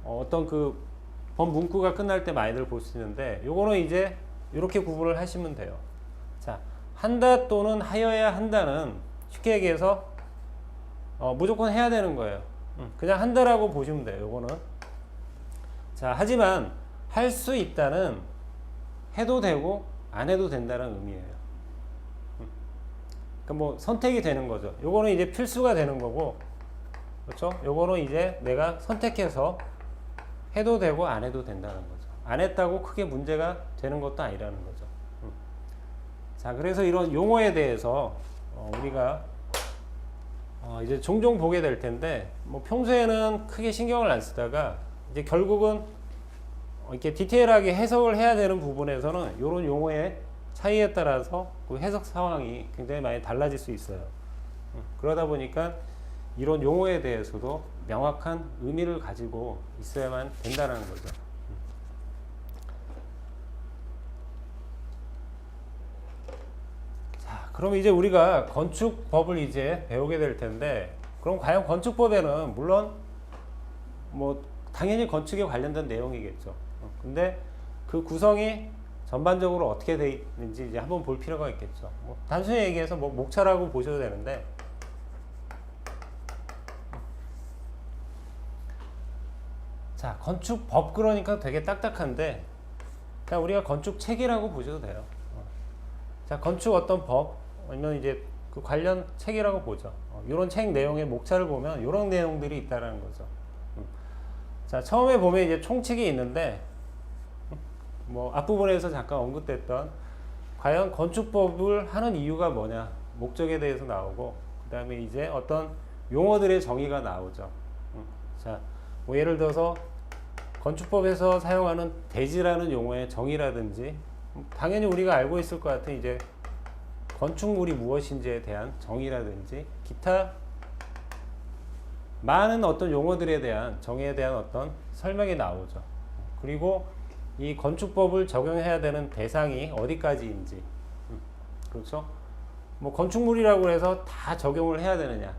어떤 그 법 문구가 끝날 때 많이들 볼 수 있는데, 요거는 이제 이렇게 구분을 하시면 돼요. 자, 한다 또는 하여야 한다는 쉽게 얘기해서 무조건 해야 되는 거예요. 그냥 한다라고 보시면 돼요. 요거는. 자, 하지만 할 수 있다는 해도 되고 안 해도 된다는 의미예요. 그러니까 뭐 선택이 되는 거죠. 요거는 이제 필수가 되는 거고, 그렇죠? 요거는 이제 내가 선택해서 해도 되고 안 해도 된다는 거죠. 안 했다고 크게 문제가 되는 것도 아니라는 거죠. 자, 그래서 이런 용어에 대해서 우리가 이제 종종 보게 될 텐데, 뭐 평소에는 크게 신경을 안 쓰다가 이제 결국은 이렇게 디테일하게 해석을 해야 되는 부분에서는 이런 용어의 차이에 따라서 그 해석 상황이 굉장히 많이 달라질 수 있어요. 그러다 보니까 이런 용어에 대해서도 명확한 의미를 가지고 있어야만 된다는 거죠. 자, 그럼 이제 우리가 건축법을 이제 배우게 될 텐데, 그럼 과연 건축법에는 물론 뭐 당연히 건축에 관련된 내용이겠죠. 근데 그 구성이 전반적으로 어떻게 되어 있는지 이제 한번 볼 필요가 있겠죠. 뭐 단순히 얘기해서 뭐 목차라고 보셔도 되는데, 자, 건축법 그러니까 되게 딱딱한데, 그냥 우리가 건축책이라고 보셔도 돼요. 자, 건축 어떤 법, 아니면 이제 그 관련 책이라고 보죠. 이런 책 내용의 목차를 보면 이런 내용들이 있다라는 거죠. 자, 처음에 보면 이제 총칙이 있는데, 뭐 앞부분에서 잠깐 언급됐던 과연 건축법을 하는 이유가 뭐냐, 목적에 대해서 나오고, 그 다음에 이제 어떤 용어들의 정의가 나오죠. 자, 뭐 예를 들어서 건축법에서 사용하는 대지라는 용어의 정의라든지, 당연히 우리가 알고 있을 것 같은 이제 건축물이 무엇인지에 대한 정의라든지, 기타 많은 어떤 용어들에 대한 정의에 대한 어떤 설명이 나오죠. 그리고 이 건축법을 적용해야 되는 대상이 어디까지인지, 그렇죠? 뭐 건축물이라고 해서 다 적용을 해야 되느냐,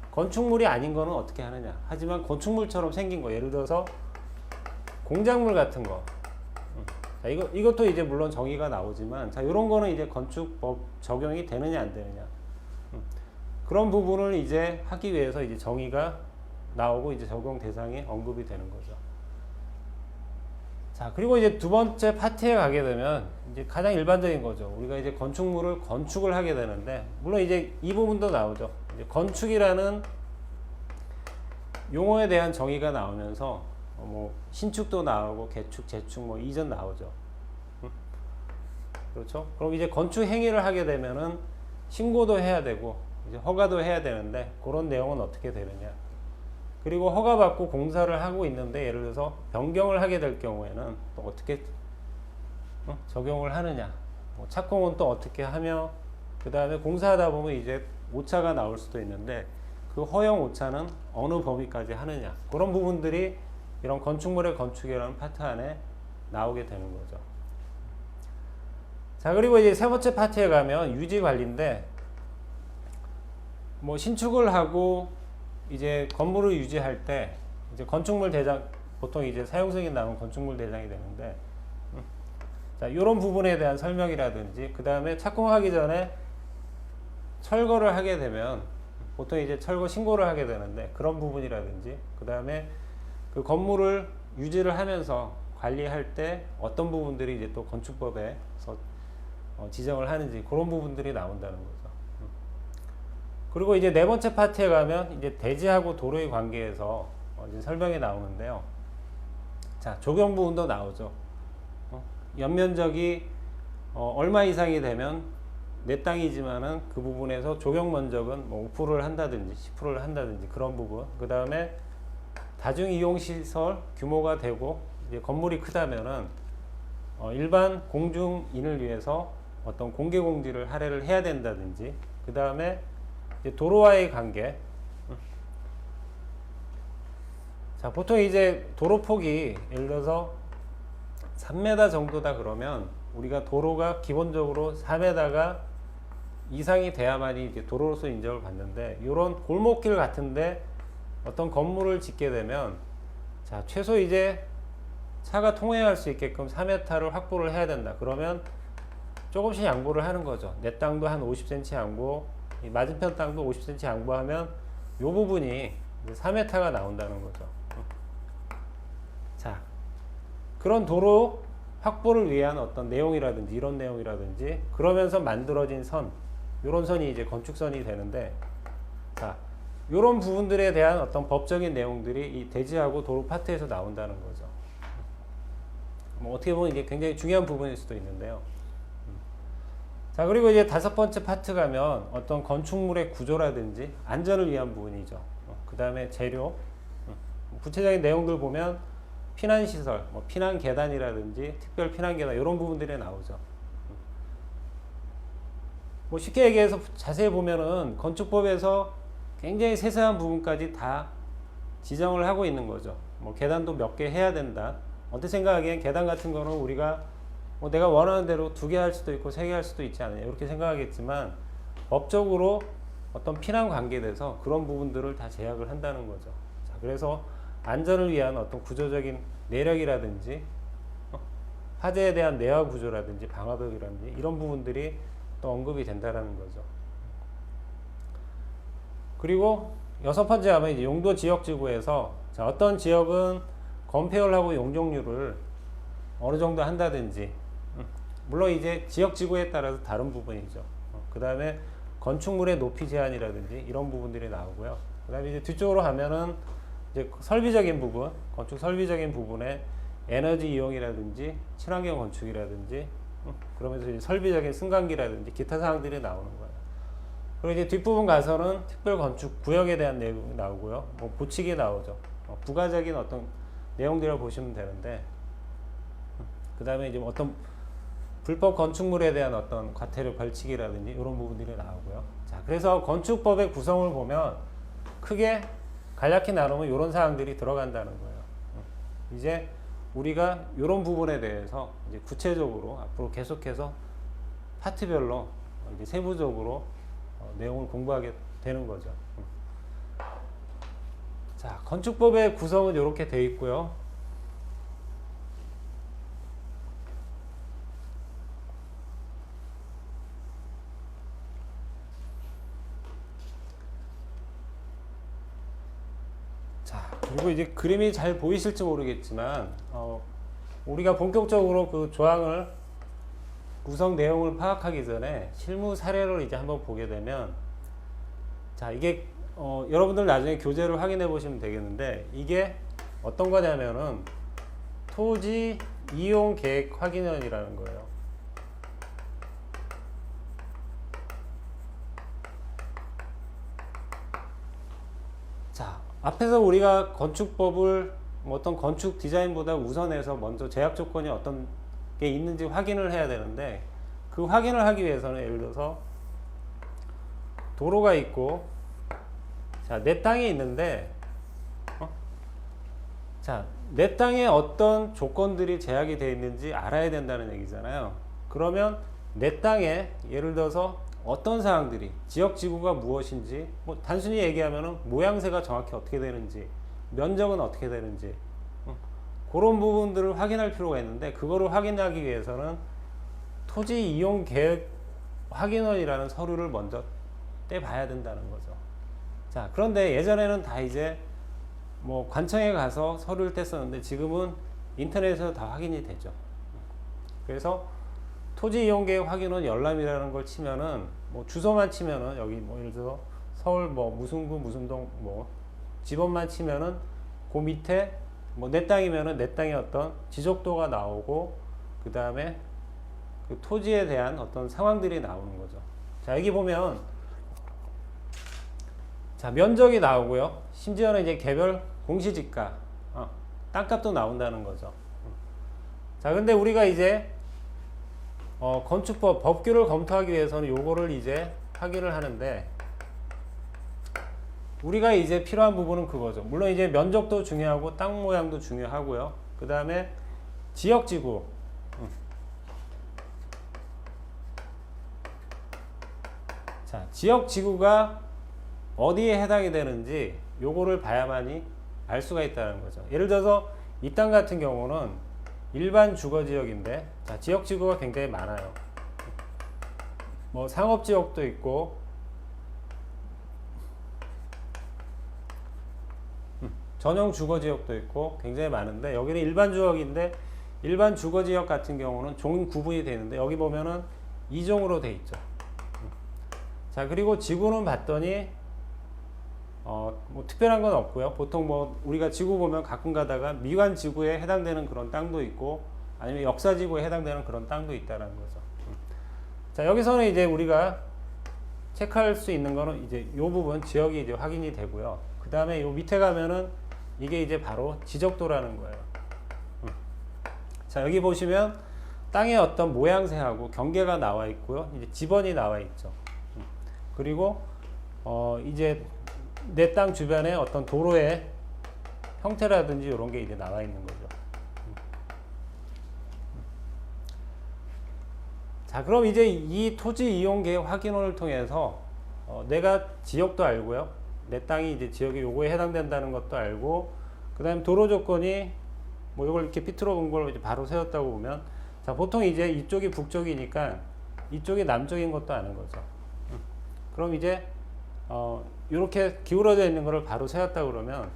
건축물이 아닌 거는 어떻게 하느냐. 하지만 건축물처럼 생긴 거, 예를 들어서 공작물 같은 거, 자, 이것도 이제 물론 정의가 나오지만, 자, 이런 거는 이제 건축법 적용이 되느냐 안 되느냐, 그런 부분을 이제 하기 위해서 이제 정의가 나오고 이제 적용 대상이 언급이 되는 거죠. 자, 그리고 이제 두 번째 파트에 가게 되면 이제 가장 일반적인 거죠. 우리가 이제 건축물을 건축을 하게 되는데, 물론 이제 이 부분도 나오죠. 이제 건축이라는 용어에 대한 정의가 나오면서 뭐 신축도 나오고 개축, 재축, 뭐 이전 나오죠. 그렇죠? 그럼 이제 건축 행위를 하게 되면은 신고도 해야 되고 이제 허가도 해야 되는데, 그런 내용은 어떻게 되느냐. 그리고 허가받고 공사를 하고 있는데, 예를 들어서 변경을 하게 될 경우에는 또 어떻게 적용을 하느냐. 뭐 착공은 또 어떻게 하며, 그 다음에 공사하다 보면 이제 오차가 나올 수도 있는데, 그 허용 오차는 어느 범위까지 하느냐. 그런 부분들이 이런 건축물의 건축이라는 파트 안에 나오게 되는 거죠. 자, 그리고 이제 세 번째 파트에 가면 유지 관리인데, 뭐 신축을 하고 이제 건물을 유지할 때 이제 건축물 대장, 보통 이제 사용승인 남은 건축물 대장이 되는데, 자, 이런 부분에 대한 설명이라든지, 그 다음에 착공하기 전에 철거를 하게 되면 보통 이제 철거 신고를 하게 되는데, 그런 부분이라든지, 그 다음에 그 건물을 유지를 하면서 관리할 때 어떤 부분들이 이제 또 건축법에서 지정을 하는지, 그런 부분들이 나온다는 거죠. 그리고 이제 네 번째 파트에 가면 이제 대지하고 도로의 관계에서 이제 설명이 나오는데요. 자, 조경 부분도 나오죠. 연면적이 얼마 이상이 되면 내 땅이지만은 그 부분에서 조경 면적은 뭐 5%를 한다든지 10%를 한다든지, 그런 부분. 그 다음에 다중이용시설 규모가 되고 이제 건물이 크다면은 일반 공중인을 위해서 어떤 공개공지를 할애를 해야 된다든지, 그 다음에 도로와의 관계. 자, 보통 이제 도로 폭이 예를 들어서 3m 정도다 그러면 우리가 도로가 기본적으로 4m가 이상이 돼야만이 이제 도로로서 인정을 받는데, 이런 골목길 같은데 어떤 건물을 짓게 되면, 자, 최소 이제 차가 통행할 수 있게끔 4m를 확보를 해야 된다. 그러면 조금씩 양보를 하는 거죠. 내 땅도 한 50cm 양보, 맞은편 땅도 50cm 양보하면 이 부분이 4m가 나온다는 거죠. 자, 그런 도로 확보를 위한 어떤 내용이라든지, 이런 내용이라든지, 그러면서 만들어진 선, 이런 선이 이제 건축선이 되는데, 자, 이런 부분들에 대한 어떤 법적인 내용들이 이 대지하고 도로 파트에서 나온다는 거죠. 뭐 어떻게 보면 이게 굉장히 중요한 부분일 수도 있는데요. 자, 그리고 이제 다섯 번째 파트 가면 어떤 건축물의 구조라든지 안전을 위한 부분이죠. 그 다음에 재료, 구체적인 내용들 보면 피난시설, 뭐 피난 계단이라든지 특별 피난 계단, 이런 부분들이 나오죠. 뭐 쉽게 얘기해서 자세히 보면은 건축법에서 굉장히 세세한 부분까지 다 지정을 하고 있는 거죠. 뭐 계단도 몇 개 해야 된다. 어떻게 생각하기엔 계단 같은 거는 우리가 뭐 내가 원하는 대로 2개 할 수도 있고 3개 할 수도 있지 않느냐 이렇게 생각하겠지만 법적으로 어떤 피난 관계돼서 그런 부분들을 다 제약을 한다는 거죠. 자, 그래서 안전을 위한 어떤 구조적인 내력이라든지 화재에 대한 내화 구조라든지 방화벽이라든지 이런 부분들이 또 언급이 된다라는 거죠. 그리고 6번째 하면 이제 용도 지역지구에서 자, 어떤 지역은 건폐율하고 용적률을 어느 정도 한다든지 물론 이제 지역지구에 따라서 다른 부분이죠. 그 다음에 건축물의 높이 제한이라든지 이런 부분들이 나오고요. 그 다음에 이제 뒤쪽으로 가면은 이제 설비적인 부분, 건축 설비적인 부분에 에너지 이용이라든지 친환경 건축이라든지 그러면서 이제 설비적인 승강기라든지 기타 사항들이 나오는 거예요. 그리고 이제 뒷부분 가서는 특별 건축 구역에 대한 내용이 나오고요. 뭐 보칙이 나오죠. 부가적인 어떤 내용들을 보시면 되는데 그 다음에 이제 어떤 불법 건축물에 대한 어떤 과태료 벌칙이라든지 이런 부분들이 나오고요. 자, 그래서 건축법의 구성을 보면 크게 간략히 나누면 이런 사항들이 들어간다는 거예요. 이제 우리가 이런 부분에 대해서 이제 구체적으로 앞으로 계속해서 파트별로 이제 세부적으로 내용을 공부하게 되는 거죠. 자, 건축법의 구성은 이렇게 되어 있고요. 그리고 이제 그림이 잘 보이실지 모르겠지만 우리가 본격적으로 그 조항을 구성 내용을 파악하기 전에 실무 사례를 이제 한번 보게 되면 자 이게 여러분들 나중에 교재를 확인해 보시면 되겠는데 이게 어떤 거냐면은 토지 이용 계획 확인원이라는 거예요. 자, 앞에서 우리가 건축법을 어떤 건축 디자인보다 우선해서 먼저 제약 조건이 어떤 게 있는지 확인을 해야 되는데 그 확인을 하기 위해서는 예를 들어서 도로가 있고 자, 내 땅이 있는데 자, 내 땅에 어떤 조건들이 제약이 되어 있는지 알아야 된다는 얘기잖아요. 그러면 내 땅에 예를 들어서 어떤 사항들이 지역지구가 무엇인지 뭐 단순히 얘기하면 모양새가 정확히 어떻게 되는지 면적은 어떻게 되는지 그런 부분들을 확인할 필요가 있는데 그거를 확인하기 위해서는 토지 이용 계획 확인원이라는 서류를 먼저 떼봐야 된다는 거죠. 자, 그런데 예전에는 다 이제 뭐 관청에 가서 서류를 뗐었는데 지금은 인터넷에서 다 확인이 되죠. 그래서 토지 이용 계획 확인원 열람이라는 걸 치면은 뭐 주소만 치면은 여기 뭐 예를 들어 서울 뭐 무슨구 무슨동 뭐 지번만 치면은 그 밑에 뭐 내 땅이면은 내 땅의 어떤 지적도가 나오고 그 다음에 그 토지에 대한 어떤 상황들이 나오는 거죠. 자, 여기 보면 자, 면적이 나오고요. 심지어는 이제 개별 공시지가 땅값도 나온다는 거죠. 자, 근데 우리가 이제 건축법 법규를 검토하기 위해서는 요거를 이제 확인을 하는데 우리가 이제 필요한 부분은 그거죠. 물론 이제 면적도 중요하고 땅 모양도 중요하고요. 그 다음에 지역지구 자, 지역지구가 어디에 해당이 되는지 요거를 봐야만이 알 수가 있다는 거죠. 예를 들어서 이 땅 같은 경우는 일반 주거지역인데 자, 지역지구가 굉장히 많아요. 뭐 상업지역도 있고 전용 주거지역도 있고 굉장히 많은데 여기는 일반 주거지역인데 일반 주거지역 같은 경우는 종 구분이 되어 있는데 여기 보면은 2종으로 되어 있죠. 자, 그리고 지구는 봤더니 뭐 특별한 건 없고요. 보통 뭐 우리가 지구 보면 가끔 가다가 미관 지구에 해당되는 그런 땅도 있고 아니면 역사 지구에 해당되는 그런 땅도 있다라는 거죠. 자, 여기서는 이제 우리가 체크할 수 있는 거는 이제 요 부분 지역이 이제 확인이 되고요. 그 다음에 요 밑에 가면은 이게 이제 바로 지적도라는 거예요. 자, 여기 보시면 땅의 어떤 모양새하고 경계가 나와 있고요. 이제 지번이 나와 있죠. 그리고 이제 내 땅 주변에 어떤 도로의 형태라든지 이런 게 이제 나와 있는 거죠. 자, 그럼 이제 이 토지 이용 계획 확인원을 통해서 내가 지역도 알고요. 내 땅이 이제 지역의 요구에 해당된다는 것도 알고, 그 다음에 도로 조건이 뭐 이걸 이렇게 삐뚤어 본 걸 이제 바로 세웠다고 보면, 자, 보통 이제 이쪽이 북쪽이니까 이쪽이 남쪽인 것도 아는 거죠. 그럼 이제 이렇게 기울어져 있는 거를 바로 세웠다 그러면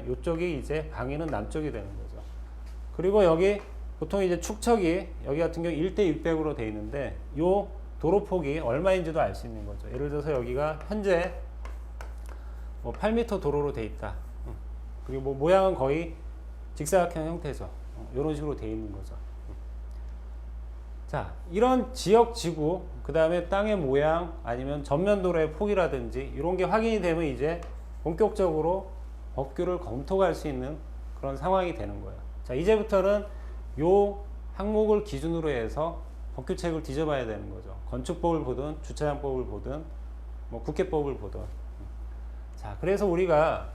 이쪽이 이제 방위는 남쪽이 되는 거죠. 그리고 여기 보통 이제 축척이 여기 같은 경우 1대 600으로 돼 있는데 요 도로폭이 얼마인지도 알 수 있는 거죠. 예를 들어서 여기가 현재 뭐 8m 도로로 돼 있다. 그리고 뭐 모양은 거의 직사각형 형태죠. 이런 식으로 돼 있는 거죠. 자, 이런 지역 지구, 그 다음에 땅의 모양, 아니면 전면 도로의 폭이라든지 이런 게 확인이 되면 이제 본격적으로 법규를 검토할 수 있는 그런 상황이 되는 거예요. 자, 이제부터는 요 항목을 기준으로 해서 법규책을 뒤져봐야 되는 거죠. 건축법을 보든 주차장법을 보든 뭐 국회법을 보든. 자, 그래서 우리가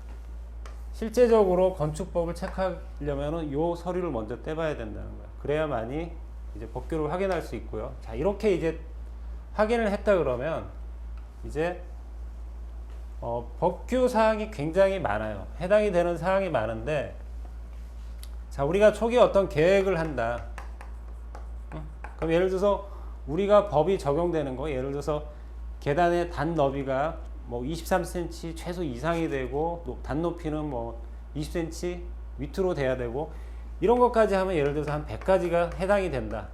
실제적으로 건축법을 체크하려면은 요 서류를 먼저 떼봐야 된다는 거예요. 그래야만이 이제 법규를 확인할 수 있고요. 자, 이렇게 이제 확인을 했다 그러면 이제 법규 사항이 굉장히 많아요. 해당이 되는 사항이 많은데, 자, 우리가 초기에 어떤 계획을 한다. 그럼 예를 들어서 우리가 법이 적용되는 거, 예를 들어서 계단의 단 너비가 뭐 23cm 최소 이상이 되고 단 높이는 뭐 20cm 밑으로 돼야 되고 이런 것까지 하면 예를 들어서 한 100가지가 해당이 된다.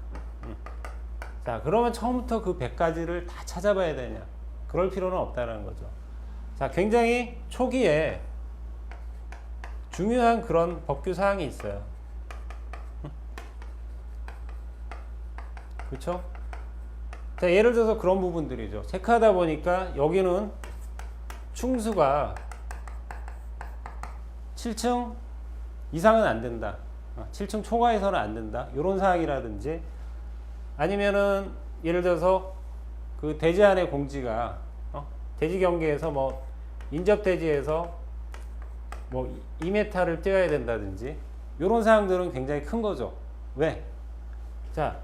자, 그러면 처음부터 그 100가지를 다 찾아봐야 되냐? 그럴 필요는 없다는 거죠. 자, 굉장히 초기에 중요한 그런 법규 사항이 있어요. 그렇죠? 자, 예를 들어서 그런 부분들이죠. 체크하다 보니까 여기는 충수가 7층 이상은 안 된다. 7층 초과해서는 안 된다. 이런 사항이라든지, 아니면은 예를 들어서 그 대지 안의 공지가 대지 경계에서 뭐 인접 대지에서 뭐 2m를 띄어야 된다든지 이런 사항들은 굉장히 큰 거죠. 왜? 자,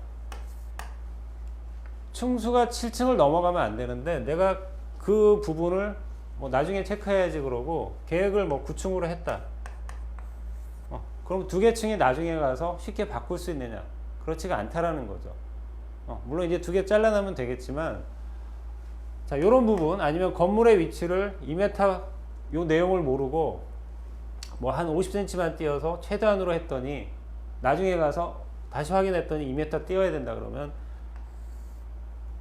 층수가 7층을 넘어가면 안 되는데 내가 그 부분을 뭐 나중에 체크해야지 그러고 계획을 뭐 9층으로 했다. 그럼 두 개 층이 나중에 가서 쉽게 바꿀 수 있느냐? 그렇지가 않다라는 거죠. 물론 이제 두 개 잘라내면 되겠지만, 자, 요런 부분, 아니면 건물의 위치를 2m 요 내용을 모르고 뭐 한 50cm만 띄어서 최대한으로 했더니 나중에 가서 다시 확인했더니 2m 띄어야 된다 그러면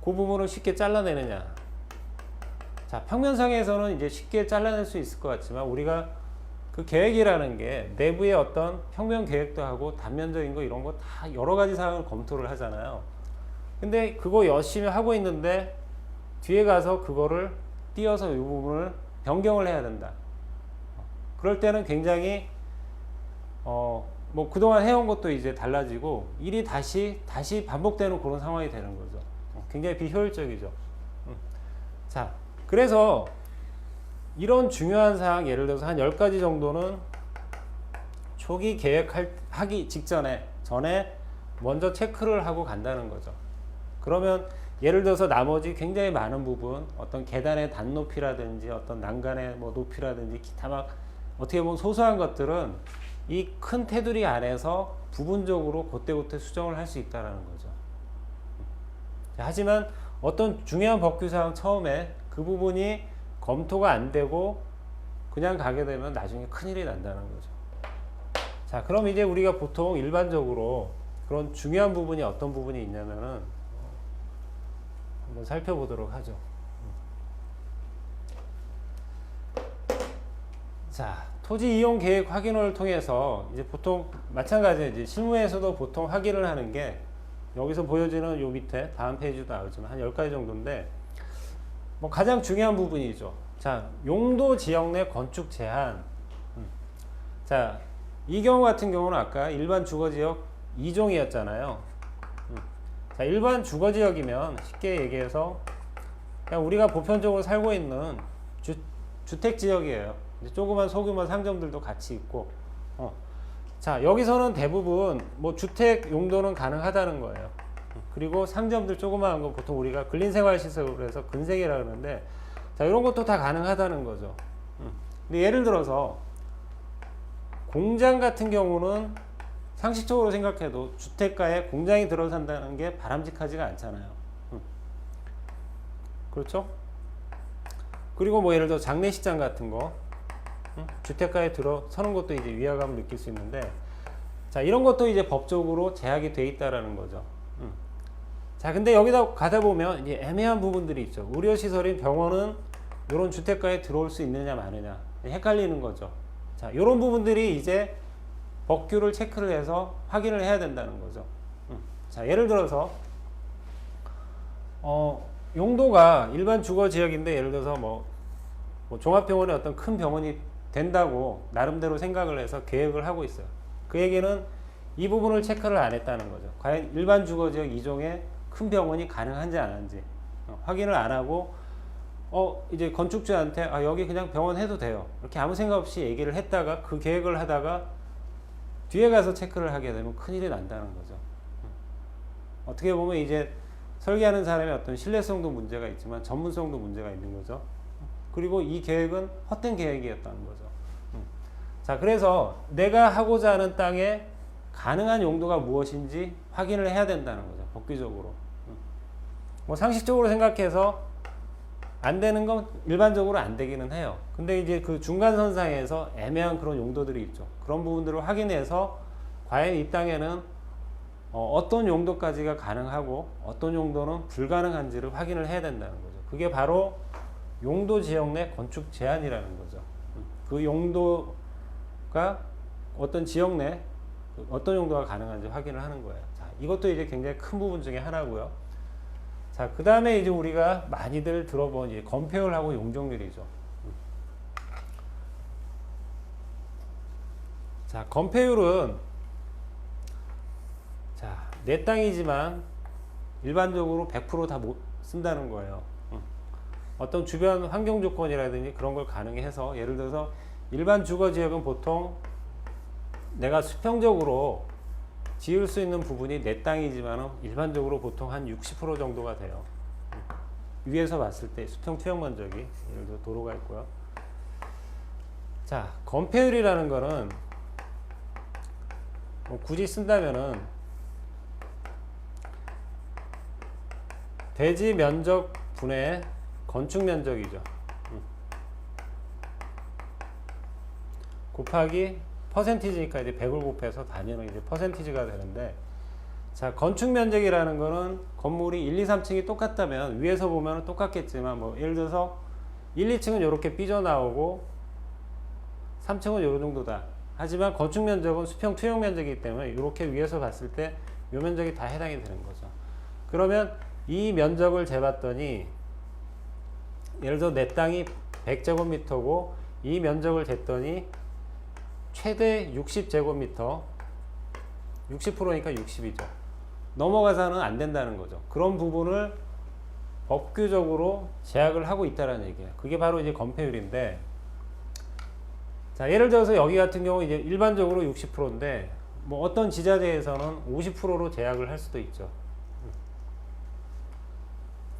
그 부분을 쉽게 잘라내느냐? 자, 평면상에서는 이제 쉽게 잘라낼 수 있을 것 같지만 우리가 그 계획이라는 게 내부의 어떤 평면 계획도 하고 단면적인 거 이런 거 다 여러 가지 사항을 검토를 하잖아요. 근데 그거 열심히 하고 있는데 뒤에 가서 그거를 띄어서 이 부분을 변경을 해야 된다. 그럴 때는 굉장히 뭐 그동안 해온 것도 이제 달라지고 일이 다시 반복되는 그런 상황이 되는 거죠. 굉장히 비효율적이죠. 자, 그래서 이런 중요한 사항, 예를 들어서 한 10가지 정도는 초기 계획하기 전에 먼저 체크를 하고 간다는 거죠. 그러면 예를 들어서 나머지 굉장히 많은 부분, 어떤 계단의 단 높이라든지 어떤 난간의 뭐 높이라든지 기타 막 어떻게 보면 소소한 것들은 이 큰 테두리 안에서 부분적으로 그때그때 수정을 할 수 있다는 거죠. 하지만 어떤 중요한 법규사항 처음에 그 부분이 검토가 안 되고 그냥 가게 되면 나중에 큰일이 난다는 거죠. 자, 그럼 이제 우리가 보통 일반적으로 그런 중요한 부분이 어떤 부분이 있냐면은 한번 살펴보도록 하죠. 자, 토지 이용 계획 확인을 통해서 이제 보통 마찬가지로 이제 실무에서도 보통 확인을 하는 게 여기서 보여지는 요 밑에 다음 페이지도 나오지만 한 10가지 정도인데 뭐 가장 중요한 부분이죠. 자, 용도 지역 내 건축 제한. 자, 이 경우 같은 경우는 아까 일반 주거지역 2종이었잖아요. 자, 일반 주거지역이면 쉽게 얘기해서 그냥 우리가 보편적으로 살고 있는 주택지역이에요. 이제 조그만 소규모 상점들도 같이 있고. 자, 여기서는 대부분 뭐 주택 용도는 가능하다는 거예요. 그리고 상점들 조그마한 거 보통 우리가 근린생활시설로 해서 근생이라 그러는데, 자, 이런 것도 다 가능하다는 거죠. 근데 예를 들어서 공장 같은 경우는 상식적으로 생각해도 주택가에 공장이 들어선다는 게 바람직하지가 않잖아요. 그렇죠? 그리고 뭐 예를 들어 장례식장 같은 거, 주택가에 들어서는 것도 이제 위화감을 느낄 수 있는데, 자, 이런 것도 이제 법적으로 제약이 돼 있다라는 거죠. 자, 근데 여기다 가다 보면 이제 애매한 부분들이 있죠. 의료시설인 병원은 이런 주택가에 들어올 수 있느냐 마느냐 헷갈리는 거죠. 자, 이런 부분들이 이제 법규를 체크를 해서 확인을 해야 된다는 거죠. 자, 예를 들어서 용도가 일반 주거 지역인데, 예를 들어서 뭐 종합병원의 어떤 큰 병원이 된다고 나름대로 생각을 해서 계획을 하고 있어요. 그 얘기는 이 부분을 체크를 안 했다는 거죠. 과연 일반 주거 지역 이종에 큰 병원이 가능한지 안 한지 확인을 안 하고 이제 건축주한테 여기 그냥 병원 해도 돼요, 이렇게 아무 생각 없이 얘기를 했다가 그 계획을 하다가 뒤에 가서 체크를 하게 되면 큰일이 난다는 거죠. 어떻게 보면 이제 설계하는 사람의 어떤 신뢰성도 문제가 있지만 전문성도 문제가 있는 거죠. 그리고 이 계획은 헛된 계획이었다는 거죠. 자, 그래서 내가 하고자 하는 땅에 가능한 용도가 무엇인지 확인을 해야 된다는 거죠, 법규적으로. 뭐 상식적으로 생각해서 안 되는 건 일반적으로 안 되기는 해요. 근데 이제 그 중간선상에서 애매한 그런 용도들이 있죠. 그런 부분들을 확인해서 과연 이 땅에는 어떤 용도까지가 가능하고 어떤 용도는 불가능한지를 확인을 해야 된다는 거죠. 그게 바로 용도 지역 내 건축 제한이라는 거죠. 그 용도가 어떤 지역 내 어떤 용도가 가능한지 확인을 하는 거예요. 자, 이것도 이제 굉장히 큰 부분 중에 하나고요. 자, 그 다음에 이제 우리가 많이들 들어본 이제 건폐율하고 용적률이죠. 자, 건폐율은 자, 내 땅이지만 일반적으로 100% 다 못 쓴다는 거예요. 어떤 주변 환경 조건이라든지 그런 걸 가능해서, 예를 들어서 일반 주거 지역은 보통 내가 수평적으로 지을 수 있는 부분이 내 땅이지만 일반적으로 보통 한 60% 정도가 돼요. 위에서 봤을 때 수평 투영 면적이, 예를 들어 도로가 있고요. 자, 건폐율이라는 거는 뭐 굳이 쓴다면은 대지 면적 분의 건축 면적이죠. 곱하기 퍼센티지니까 이제 100을 곱해서 단위는 이제 퍼센티지가 되는데, 자, 건축 면적이라는 거는 건물이 1, 2, 3층이 똑같다면 위에서 보면 똑같겠지만, 뭐 예를 들어서 1, 2층은 이렇게 삐져나오고 3층은 요 정도다. 하지만 건축 면적은 수평 투영 면적이기 때문에 이렇게 위에서 봤을 때 이 면적이 다 해당이 되는 거죠. 그러면 이 면적을 재봤더니, 예를 들어 내 땅이 100제곱미터고 이 면적을 쟀더니 최대 60제곱미터, 60%니까 60이죠. 넘어가서는 안 된다는 거죠. 그런 부분을 법규적으로 제약을 하고 있다는 얘기예요. 그게 바로 이제 건폐율인데, 자, 예를 들어서 여기 같은 경우 이제 일반적으로 60%인데 뭐 어떤 지자체에서는 50%로 제약을 할 수도 있죠.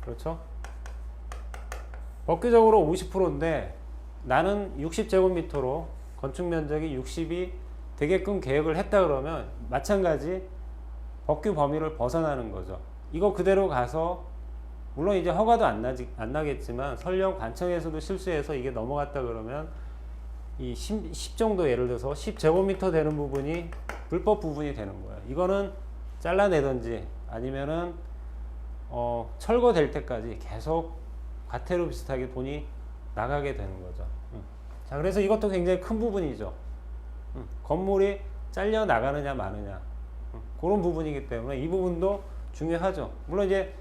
그렇죠? 법규적으로 50%인데 나는 60제곱미터로 건축 면적이 60이 되게끔 계획을 했다 그러면 마찬가지 법규 범위를 벗어나는 거죠. 이거 그대로 가서, 물론 이제 허가도 안 나겠지만 설령 관청에서도 실수해서 이게 넘어갔다 그러면 이 10 정도, 예를 들어서 10제곱미터 되는 부분이 불법 부분이 되는 거예요. 이거는 잘라내든지 아니면은 철거될 때까지 계속 과태료 비슷하게 돈이 나가게 되는 거죠. 자, 그래서 이것도 굉장히 큰 부분이죠. 건물이 잘려 나가느냐 마느냐, 그런 부분이기 때문에 이 부분도 중요하죠. 물론 이제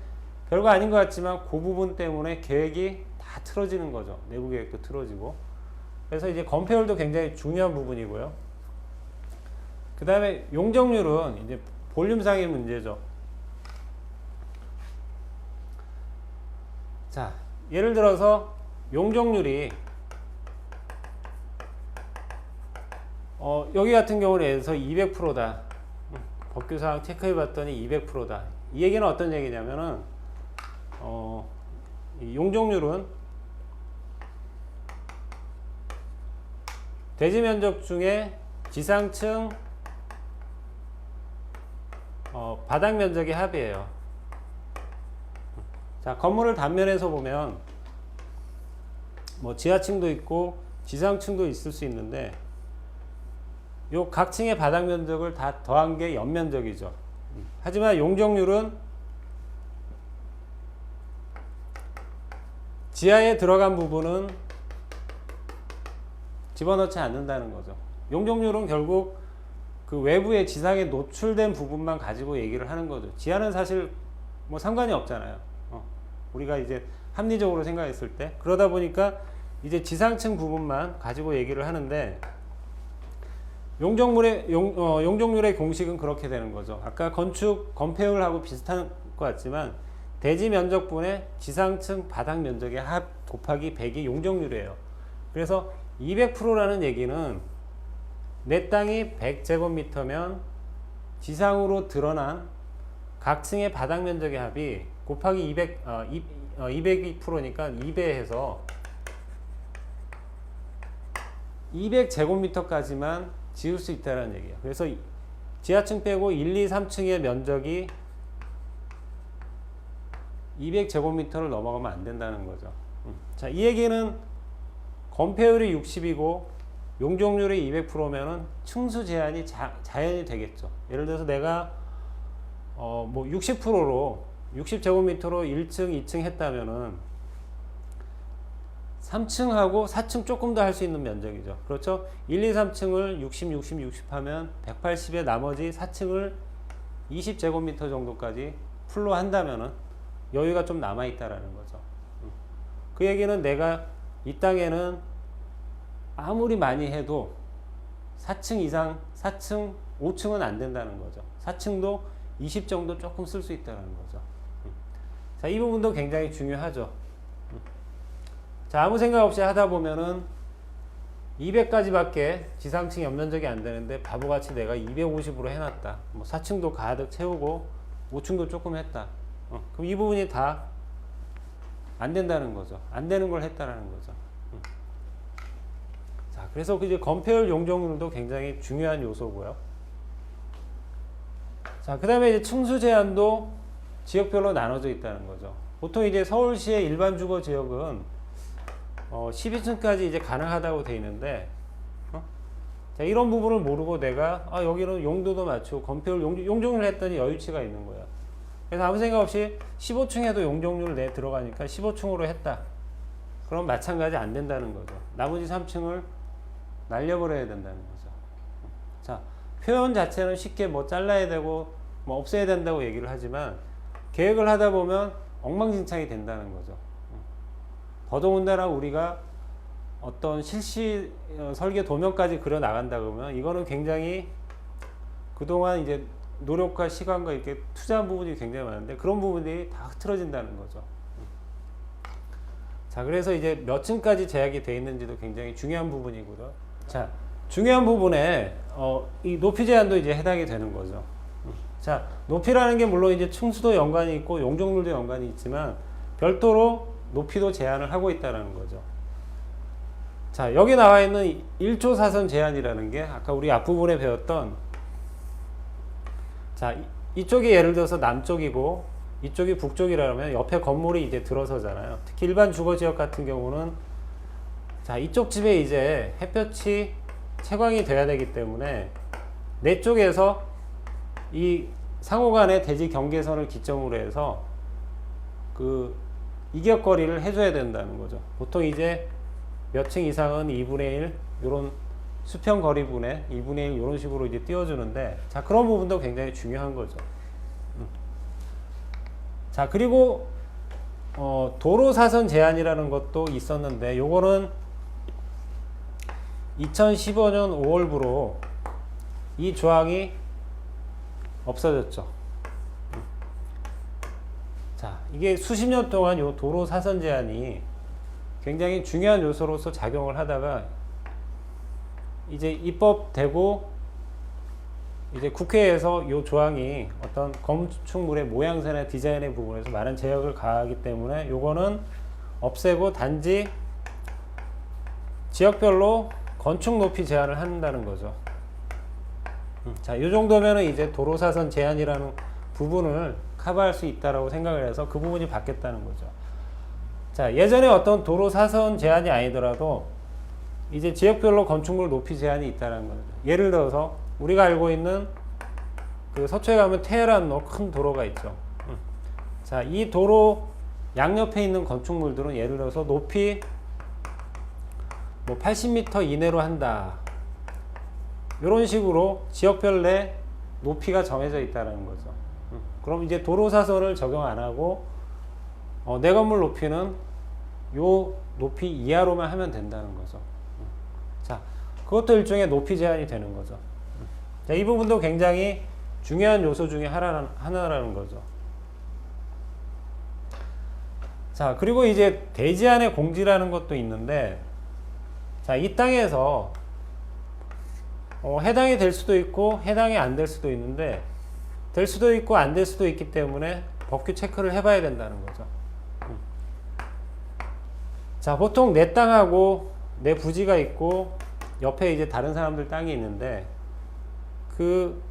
별거 아닌 것 같지만 그 부분 때문에 계획이 다 틀어지는 거죠. 내부 계획도 틀어지고. 그래서 이제 건폐율도 굉장히 중요한 부분이고요. 그 다음에 용적률은 이제 볼륨상의 문제죠. 자, 예를 들어서 용적률이 여기 같은 경우는 예를 들어서 200%다. 법규사항 체크해 봤더니 200%다. 이 얘기는 어떤 얘기냐면은, 이 용적률은 대지 면적 중에 지상층, 바닥 면적의 합이에요. 자, 건물을 단면에서 보면, 뭐 지하층도 있고 지상층도 있을 수 있는데, 요 각 층의 바닥 면적을 다 더한 게 연면적이죠. 하지만 용적률은 지하에 들어간 부분은 집어넣지 않는다는 거죠. 용적률은 결국 그 외부의 지상에 노출된 부분만 가지고 얘기를 하는 거죠. 지하는 사실 뭐 상관이 없잖아요. 우리가 이제 합리적으로 생각했을 때. 그러다 보니까 이제 지상층 부분만 가지고 얘기를 하는데, 용적률의 공식은 그렇게 되는 거죠. 아까 건축 건폐율하고 비슷한 것 같지만 대지 면적분의 지상층 바닥 면적의 합 곱하기 100이 용적률이에요. 그래서 200%라는 얘기는 내 땅이 100제곱미터면 지상으로 드러난 각 층의 바닥 면적의 합이 곱하기 200%니까 2배 해서 200제곱미터까지만 지을 수 있다는 얘기예요. 그래서 지하층 빼고 1, 2, 3층의 면적이 200제곱미터를 넘어가면 안 된다는 거죠. 자, 이 얘기는 건폐율이 60이고 용적률이 200%면은 층수 제한이 자연이 되겠죠. 예를 들어서 내가 뭐 60%로 60제곱미터로 1층, 2층 했다면은 3층하고 4층 조금 더 할 수 있는 면적이죠. 그렇죠? 1, 2, 3층을 60, 60, 60 하면 180에 나머지 4층을 20제곱미터 정도까지 풀로 한다면은 여유가 좀 남아있다라는 거죠. 그 얘기는 내가 이 땅에는 아무리 많이 해도 4층 이상, 4층, 5층은 안 된다는 거죠. 4층도 20 정도 조금 쓸 수 있다는 거죠. 자, 이 부분도 굉장히 중요하죠. 자, 아무 생각 없이 하다 보면은 200까지 밖에 지상층 연면적이 안 되는데 바보같이 내가 250으로 해놨다. 뭐 4층도 가득 채우고 5층도 조금 했다. 그럼 이 부분이 다 안 된다는 거죠. 안 되는 걸 했다라는 거죠. 자, 그래서 이제 건폐율 용적률도 굉장히 중요한 요소고요. 자, 그 다음에 이제 층수 제한도 지역별로 나눠져 있다는 거죠. 보통 이제 서울시의 일반 주거 지역은 12층까지 이제 가능하다고 돼 있는데, 자, 이런 부분을 모르고 내가 여기는 용도도 맞추고 건폐율 용적률 했더니 여유치가 있는 거야. 그래서 아무 생각 없이 15층에도 용적률 내 들어가니까 15층으로 했다. 그럼 마찬가지 안 된다는 거죠. 나머지 3층을 날려버려야 된다는 거죠. 자, 표현 자체는 쉽게 뭐 잘라야 되고 뭐 없애야 된다고 얘기를 하지만 계획을 하다 보면 엉망진창이 된다는 거죠. 더더군다나 우리가 어떤 실시 설계 도면까지 그려 나간다 그러면 이거는 굉장히 그동안 이제 노력과 시간과 이렇게 투자한 부분이 굉장히 많은데 그런 부분들이 다 흐트러진다는 거죠. 자, 그래서 이제 몇 층까지 제약이 되어 있는지도 굉장히 중요한 부분이고요. 자, 중요한 부분에 이 높이 제한도 이제 해당이 되는 거죠. 자, 높이라는 게 물론 이제 층수도 연관이 있고 용적률도 연관이 있지만 별도로 높이도 제한을 하고 있다는 거죠. 자, 여기 나와 있는 1조 사선 제한이라는 게 아까 우리 앞부분에 배웠던, 자, 이쪽이 예를 들어서 남쪽이고 이쪽이 북쪽이라면 옆에 건물이 이제 들어서잖아요. 특히 일반 주거지역 같은 경우는 자, 이쪽 집에 이제 햇볕이 채광이 돼야 되기 때문에 내 쪽에서 이 상호간의 대지 경계선을 기점으로 해서 그 이격거리를 해줘야 된다는 거죠. 보통 이제 몇 층 이상은 2분의 1 이런 수평 거리분의 2분의 1 이런 식으로 이제 띄워주는데, 자, 그런 부분도 굉장히 중요한 거죠. 자, 그리고 도로 사선 제한이라는 것도 있었는데 요거는 2015년 5월부로 이 조항이 없어졌죠. 자, 이게 수십 년 동안 요 도로 사선 제한이 굉장히 중요한 요소로서 작용을 하다가 이제 입법되고 이제 국회에서 이 조항이 어떤 건축물의 모양새나 디자인의 부분에서 많은 제약을 가하기 때문에 요거는 없애고 단지 지역별로 건축 높이 제한을 한다는 거죠. 자, 이 정도면은 이제 도로사선 제한이라는 부분을 커버할 수 있다라고 생각을 해서 그 부분이 바뀌었다는 거죠. 자, 예전에 어떤 도로사선 제한이 아니더라도 이제 지역별로 건축물 높이 제한이 있다는 거죠. 예를 들어서 우리가 알고 있는 그 서초에 가면 테헤란로 큰 도로가 있죠. 자, 이 도로 양옆에 있는 건축물들은 예를 들어서 높이 뭐 80m 이내로 한다. 이런 식으로 지역별 내 높이가 정해져 있다는 거죠. 그럼 이제 도로사선을 적용 안 하고 내 건물 높이는 요 높이 이하로만 하면 된다는 거죠. 자, 그것도 일종의 높이 제한이 되는 거죠. 자, 이 부분도 굉장히 중요한 요소 중에 하나라는 거죠. 자, 그리고 이제 대지안의 공지라는 것도 있는데, 자, 이 땅에서 해당이 될 수도 있고 해당이 안 될 수도 있는데, 될 수도 있고 안 될 수도 있기 때문에 법규 체크를 해봐야 된다는 거죠. 자, 보통 내 땅하고 내 부지가 있고 옆에 이제 다른 사람들 땅이 있는데 그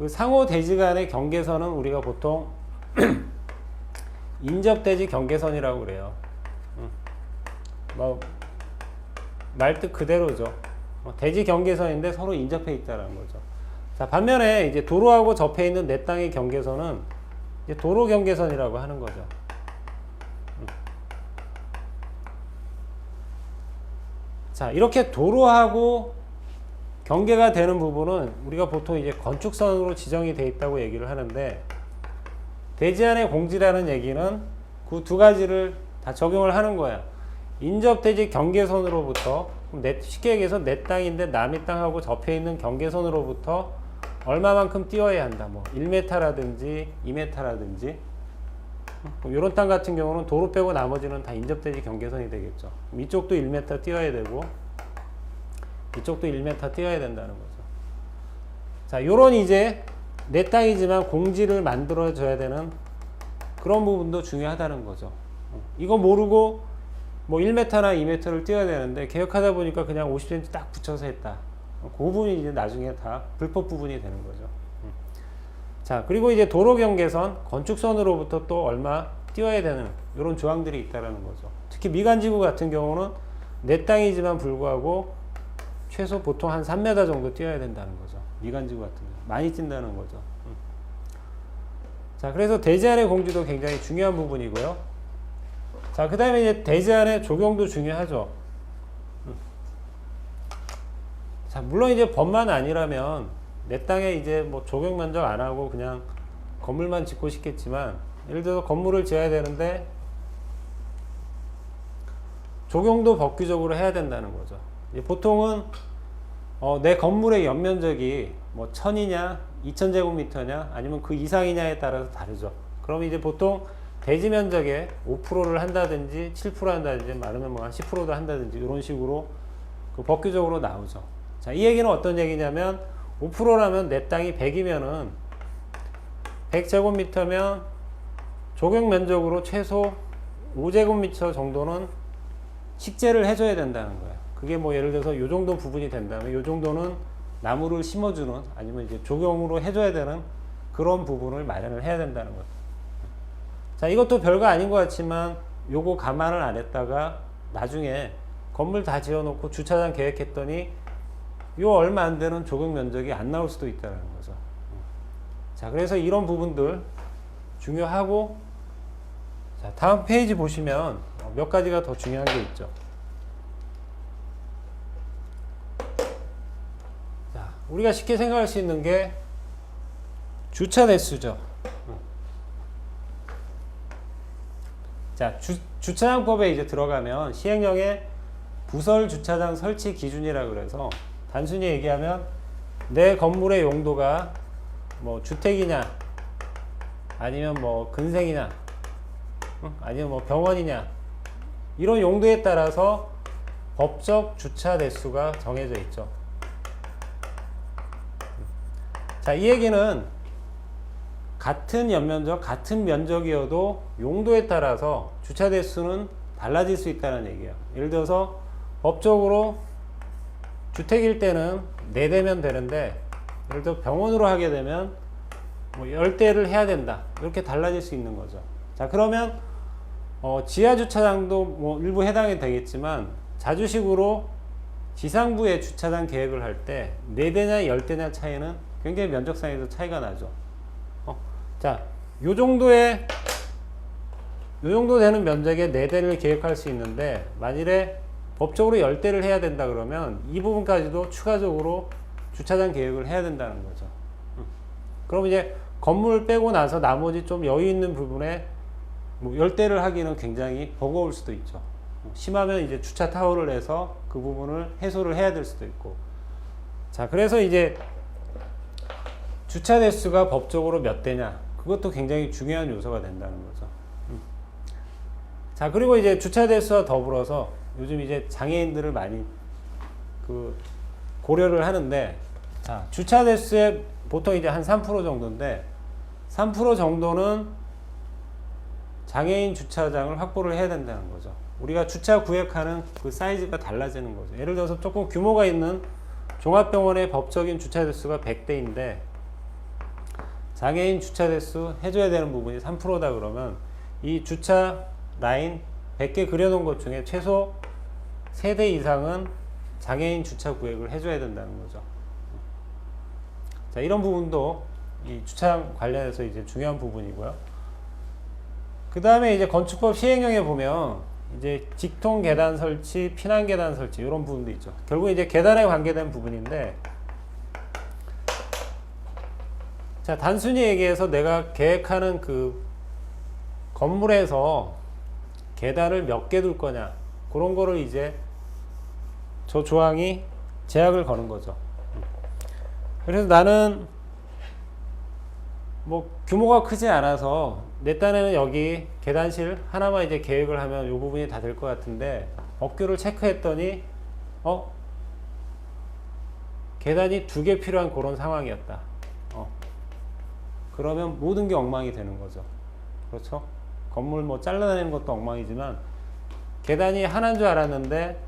상호 대지 간의 경계선은 우리가 보통 인접대지 경계선이라고 그래요. 뭐 말뜻 그대로죠. 대지 경계선인데 서로 인접해 있다는 거죠. 자, 반면에 이제 도로하고 접해 있는 내 땅의 경계선은 이제 도로 경계선이라고 하는 거죠. 자, 이렇게 도로하고 경계가 되는 부분은 우리가 보통 이제 건축선으로 지정이 되어 있다고 얘기를 하는데, 대지안의 공지라는 얘기는 그 두 가지를 다 적용을 하는 거야. 인접대지 경계선으로부터, 쉽게 얘기해서 내 땅인데 남의 땅하고 접해 있는 경계선으로부터 얼마만큼 띄워야 한다. 뭐 1m라든지 2m라든지. 이런 땅 같은 경우는 도로 빼고 나머지는 다 인접대지 경계선이 되겠죠. 이쪽도 1m 띄워야 되고 이쪽도 1m 띄워야 된다는 거죠. 자, 요런 이제 내 땅이지만 공지를 만들어 줘야 되는 그런 부분도 중요하다는 거죠. 이거 모르고 뭐 1m나 2m를 띄워야 되는데 개혁하다 보니까 그냥 50cm 딱 붙여서 했다. 그 부분이 이제 나중에 다 불법 부분이 되는 거죠. 자, 그리고 이제 도로 경계선, 건축선으로부터 또 얼마 띄워야 되는 이런 조항들이 있다는 거죠. 특히 미관지구 같은 경우는 내 땅이지만 불구하고 최소 보통 한 3m 정도 띄워야 된다는 거죠. 미관지구 같은 경우 많이 뛴다는 거죠. 자, 그래서 대지안의 공지도 굉장히 중요한 부분이고요. 자, 그 다음에 이제 대지안의 적용도 중요하죠. 자, 물론 이제 법만 아니라면 내 땅에 이제 뭐 적용 면적 안 하고 그냥 건물만 짓고 싶겠지만, 예를 들어서 건물을 지어야 되는데 적용도 법규적으로 해야 된다는 거죠. 보통은 내 건물의 연면적이 뭐 1000이냐 2000제곱미터냐 아니면 그 이상이냐에 따라서 다르죠. 그럼 이제 보통 대지 면적의 5%를 한다든지 7% 한다든지 많으면 뭐 한 10%도 한다든지 이런 식으로 그 법규적으로 나오죠. 자, 이 얘기는 어떤 얘기냐면 5%라면 내 땅이 100이면은 100제곱미터면 적용 면적으로 최소 5제곱미터 정도는 식재를 해줘야 된다는 거예요. 그게 뭐 예를 들어서 이 정도 부분이 된다면 이 정도는 나무를 심어주는 아니면 이제 조경으로 해줘야 되는 그런 부분을 마련을 해야 된다는 거죠. 자, 이것도 별거 아닌 것 같지만 요거 감안을 안 했다가 나중에 건물 다 지어놓고 주차장 계획했더니 요 얼마 안 되는 조경 면적이 안 나올 수도 있다는 거죠. 자, 그래서 이런 부분들 중요하고, 자, 다음 페이지 보시면 몇 가지가 더 중요한 게 있죠. 자, 우리가 쉽게 생각할 수 있는 게 주차 대수죠. 자, 주차장법에 이제 들어가면 시행령에 부설 주차장 설치 기준이라 그래서 단순히 얘기하면 내 건물의 용도가 뭐 주택이냐 아니면 뭐 근생이냐 아니면 뭐 병원이냐 이런 용도에 따라서 법적 주차 대수가 정해져 있죠. 자, 이 얘기는 같은 연면적, 같은 면적이어도 용도에 따라서 주차 대수는 달라질 수 있다는 얘기예요. 예를 들어서 법적으로 주택일 때는 4대면 되는데, 예를 들어 병원으로 하게 되면 뭐 10대를 해야 된다. 이렇게 달라질 수 있는 거죠. 자, 그러면 지하 주차장도 뭐 일부 해당이 되겠지만, 자주식으로 지상부에 주차장 계획을 할 때 4대냐 10대냐 차이는 굉장히 면적상에서 차이가 나죠. 자, 요 정도 되는 면적에 4대를 계획할 수 있는데, 만일에 법적으로 10대를 해야 된다 그러면 이 부분까지도 추가적으로 주차장 계획을 해야 된다는 거죠. 그럼 이제 건물 빼고 나서 나머지 좀 여유 있는 부분에 뭐 10대를 하기는 굉장히 버거울 수도 있죠. 심하면 이제 주차 타워를 해서 그 부분을 해소를 해야 될 수도 있고. 자, 그래서 이제 주차 대수가 법적으로 몇 대냐, 그것도 굉장히 중요한 요소가 된다는 거죠. 자, 그리고 이제 주차 대수와 더불어서 요즘 이제 장애인들을 많이 고려를 하는데, 자, 주차 대수의 보통 이제 한 3% 정도인데, 3% 정도는 장애인 주차장을 확보를 해야 된다는 거죠. 우리가 주차 구획하는 그 사이즈가 달라지는 거죠. 예를 들어서 조금 규모가 있는 종합병원의 법적인 주차 대수가 100대인데, 장애인 주차 대수 해줘야 되는 부분이 3%다 그러면 이 주차 라인 100개 그려놓은 것 중에 최소 3대 이상은 장애인 주차 구획을 해줘야 된다는 거죠. 자, 이런 부분도 이 주차장 관련해서 이제 중요한 부분이고요. 그 다음에 이제 건축법 시행령에 보면 이제 직통 계단 설치, 피난 계단 설치, 이런 부분도 있죠. 결국 이제 계단에 관계된 부분인데, 자, 단순히 얘기해서 내가 계획하는 그 건물에서 계단을 몇 개 둘 거냐, 그런 거를 이제 저 조항이 제약을 거는 거죠. 그래서 나는 뭐 규모가 크지 않아서 내 딴에는 여기 계단실 하나만 이제 계획을 하면 이 부분이 다 될 것 같은데, 법규를 체크했더니 계단이 2개 필요한 그런 상황이었다. 그러면 모든 게 엉망이 되는 거죠. 그렇죠? 건물 뭐 잘라내는 것도 엉망이지만 계단이 하나인 줄 알았는데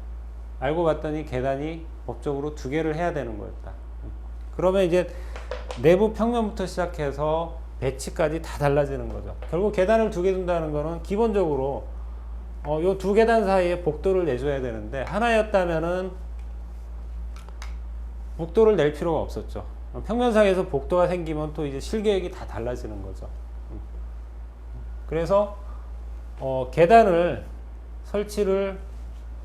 알고 봤더니 계단이 법적으로 2개를 해야 되는 거였다. 그러면 이제 내부 평면부터 시작해서 배치까지 다 달라지는 거죠. 결국 계단을 2개 둔다는 거는 기본적으로 요 2계단 사이에 복도를 내줘야 되는데, 하나였다면은 복도를 낼 필요가 없었죠. 평면상에서 복도가 생기면 또 이제 실계획이 다 달라지는 거죠. 그래서 계단을 설치를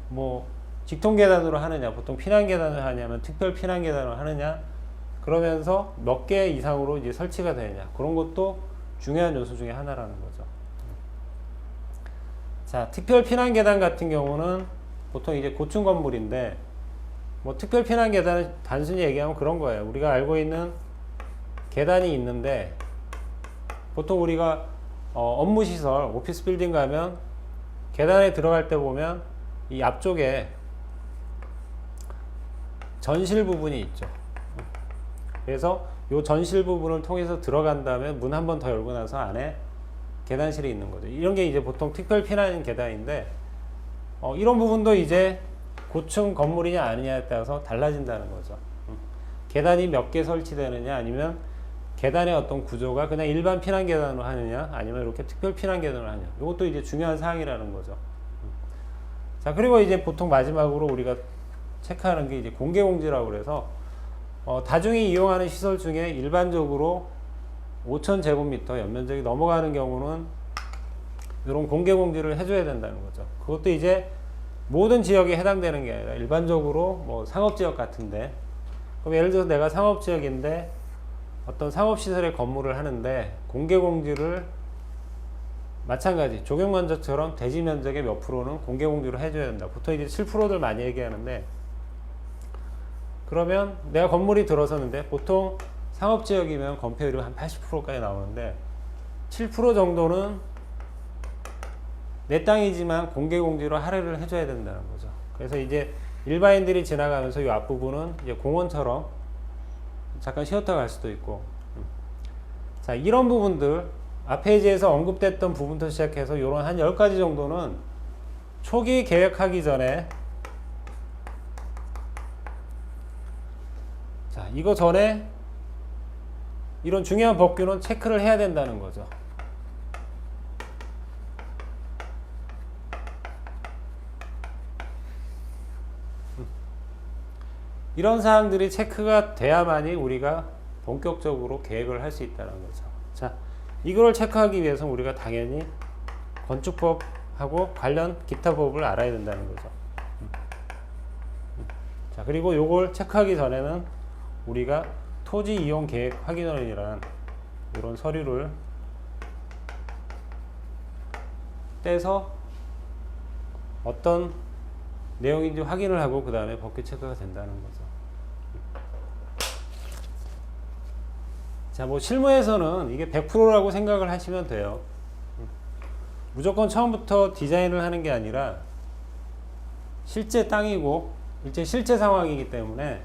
뭐 직통 계단으로 하느냐, 보통 피난 계단을 하냐면 특별 피난 계단으로 하느냐, 그러면서 몇 개 이상으로 이제 설치가 되느냐, 그런 것도 중요한 요소 중에 하나라는 거죠. 자, 특별 피난 계단 같은 경우는 보통 이제 고층 건물인데, 뭐 특별 피난 계단은 단순히 얘기하면 그런 거예요. 우리가 알고 있는 계단이 있는데, 보통 우리가 업무시설, 오피스 빌딩 가면 계단에 들어갈 때 보면 이 앞쪽에 전실 부분이 있죠. 그래서 이 전실 부분을 통해서 들어간 다음에 문 한 번 더 열고 나서 안에 계단실이 있는 거죠. 이런 게 이제 보통 특별 피난 계단인데, 이런 부분도 이제 고층 건물이냐 아니냐에 따라서 달라진다는 거죠. 계단이 몇 개 설치되느냐, 아니면 계단의 어떤 구조가 그냥 일반 피난 계단으로 하느냐, 아니면 이렇게 특별 피난 계단으로 하느냐, 이것도 이제 중요한 사항이라는 거죠. 자, 그리고 이제 보통 마지막으로 우리가 체크하는 게 이제 공개공지라고 그래서 다중이 이용하는 시설 중에 일반적으로 5,000제곱미터 연면적이 넘어가는 경우는 이런 공개공지를 해줘야 된다는 거죠. 그것도 이제 모든 지역에 해당되는 게 아니라 일반적으로 뭐 상업지역 같은데, 그럼 예를 들어서 내가 상업지역인데 어떤 상업시설의 건물을 하는데 공개공지를 마찬가지 조경면적처럼 대지면적의 몇 프로는 공개공지를 해줘야 된다. 보통 이제 7%들 많이 얘기하는데, 그러면 내가 건물이 들어섰는데 보통 상업지역이면 건폐율이 한 80%까지 나오는데 7% 정도는 내 땅이지만 공개공지로 할애를 해줘야 된다는 거죠. 그래서 이제 일반인들이 지나가면서 이 앞부분은 이제 공원처럼 잠깐 쉬었다 갈 수도 있고. 자, 이런 부분들 앞 페이지에서 언급됐던 부분부터 시작해서 이런 한 10가지 정도는 초기 계획하기 전에, 자, 이거 전에 이런 중요한 법규는 체크를 해야 된다는 거죠. 이런 사항들이 체크가 돼야만이 우리가 본격적으로 계획을 할 수 있다는 거죠. 자, 이걸 체크하기 위해서 우리가 당연히 건축법하고 관련 기타 법을 알아야 된다는 거죠. 자, 그리고 요걸 체크하기 전에는 우리가 토지 이용 계획 확인원이라는 이런 서류를 떼서 어떤 내용인지 확인을 하고 그 다음에 법규 체크가 된다는 거죠. 자, 뭐 실무에서는 이게 100%라고 생각을 하시면 돼요. 무조건 처음부터 디자인을 하는 게 아니라 실제 땅이고 실제 상황이기 때문에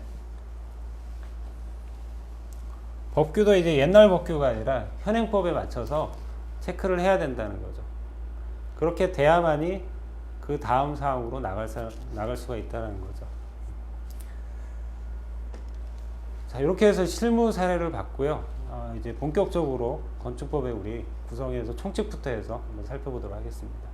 법규도 이제 옛날 법규가 아니라 현행법에 맞춰서 체크를 해야 된다는 거죠. 그렇게 돼야만이 그 다음 사항으로 나갈 수가 있다는 거죠. 자, 이렇게 해서 실무 사례를 봤고요. 이제 본격적으로 건축법에 우리 구성에서 총칙부터 해서 한번 살펴보도록 하겠습니다.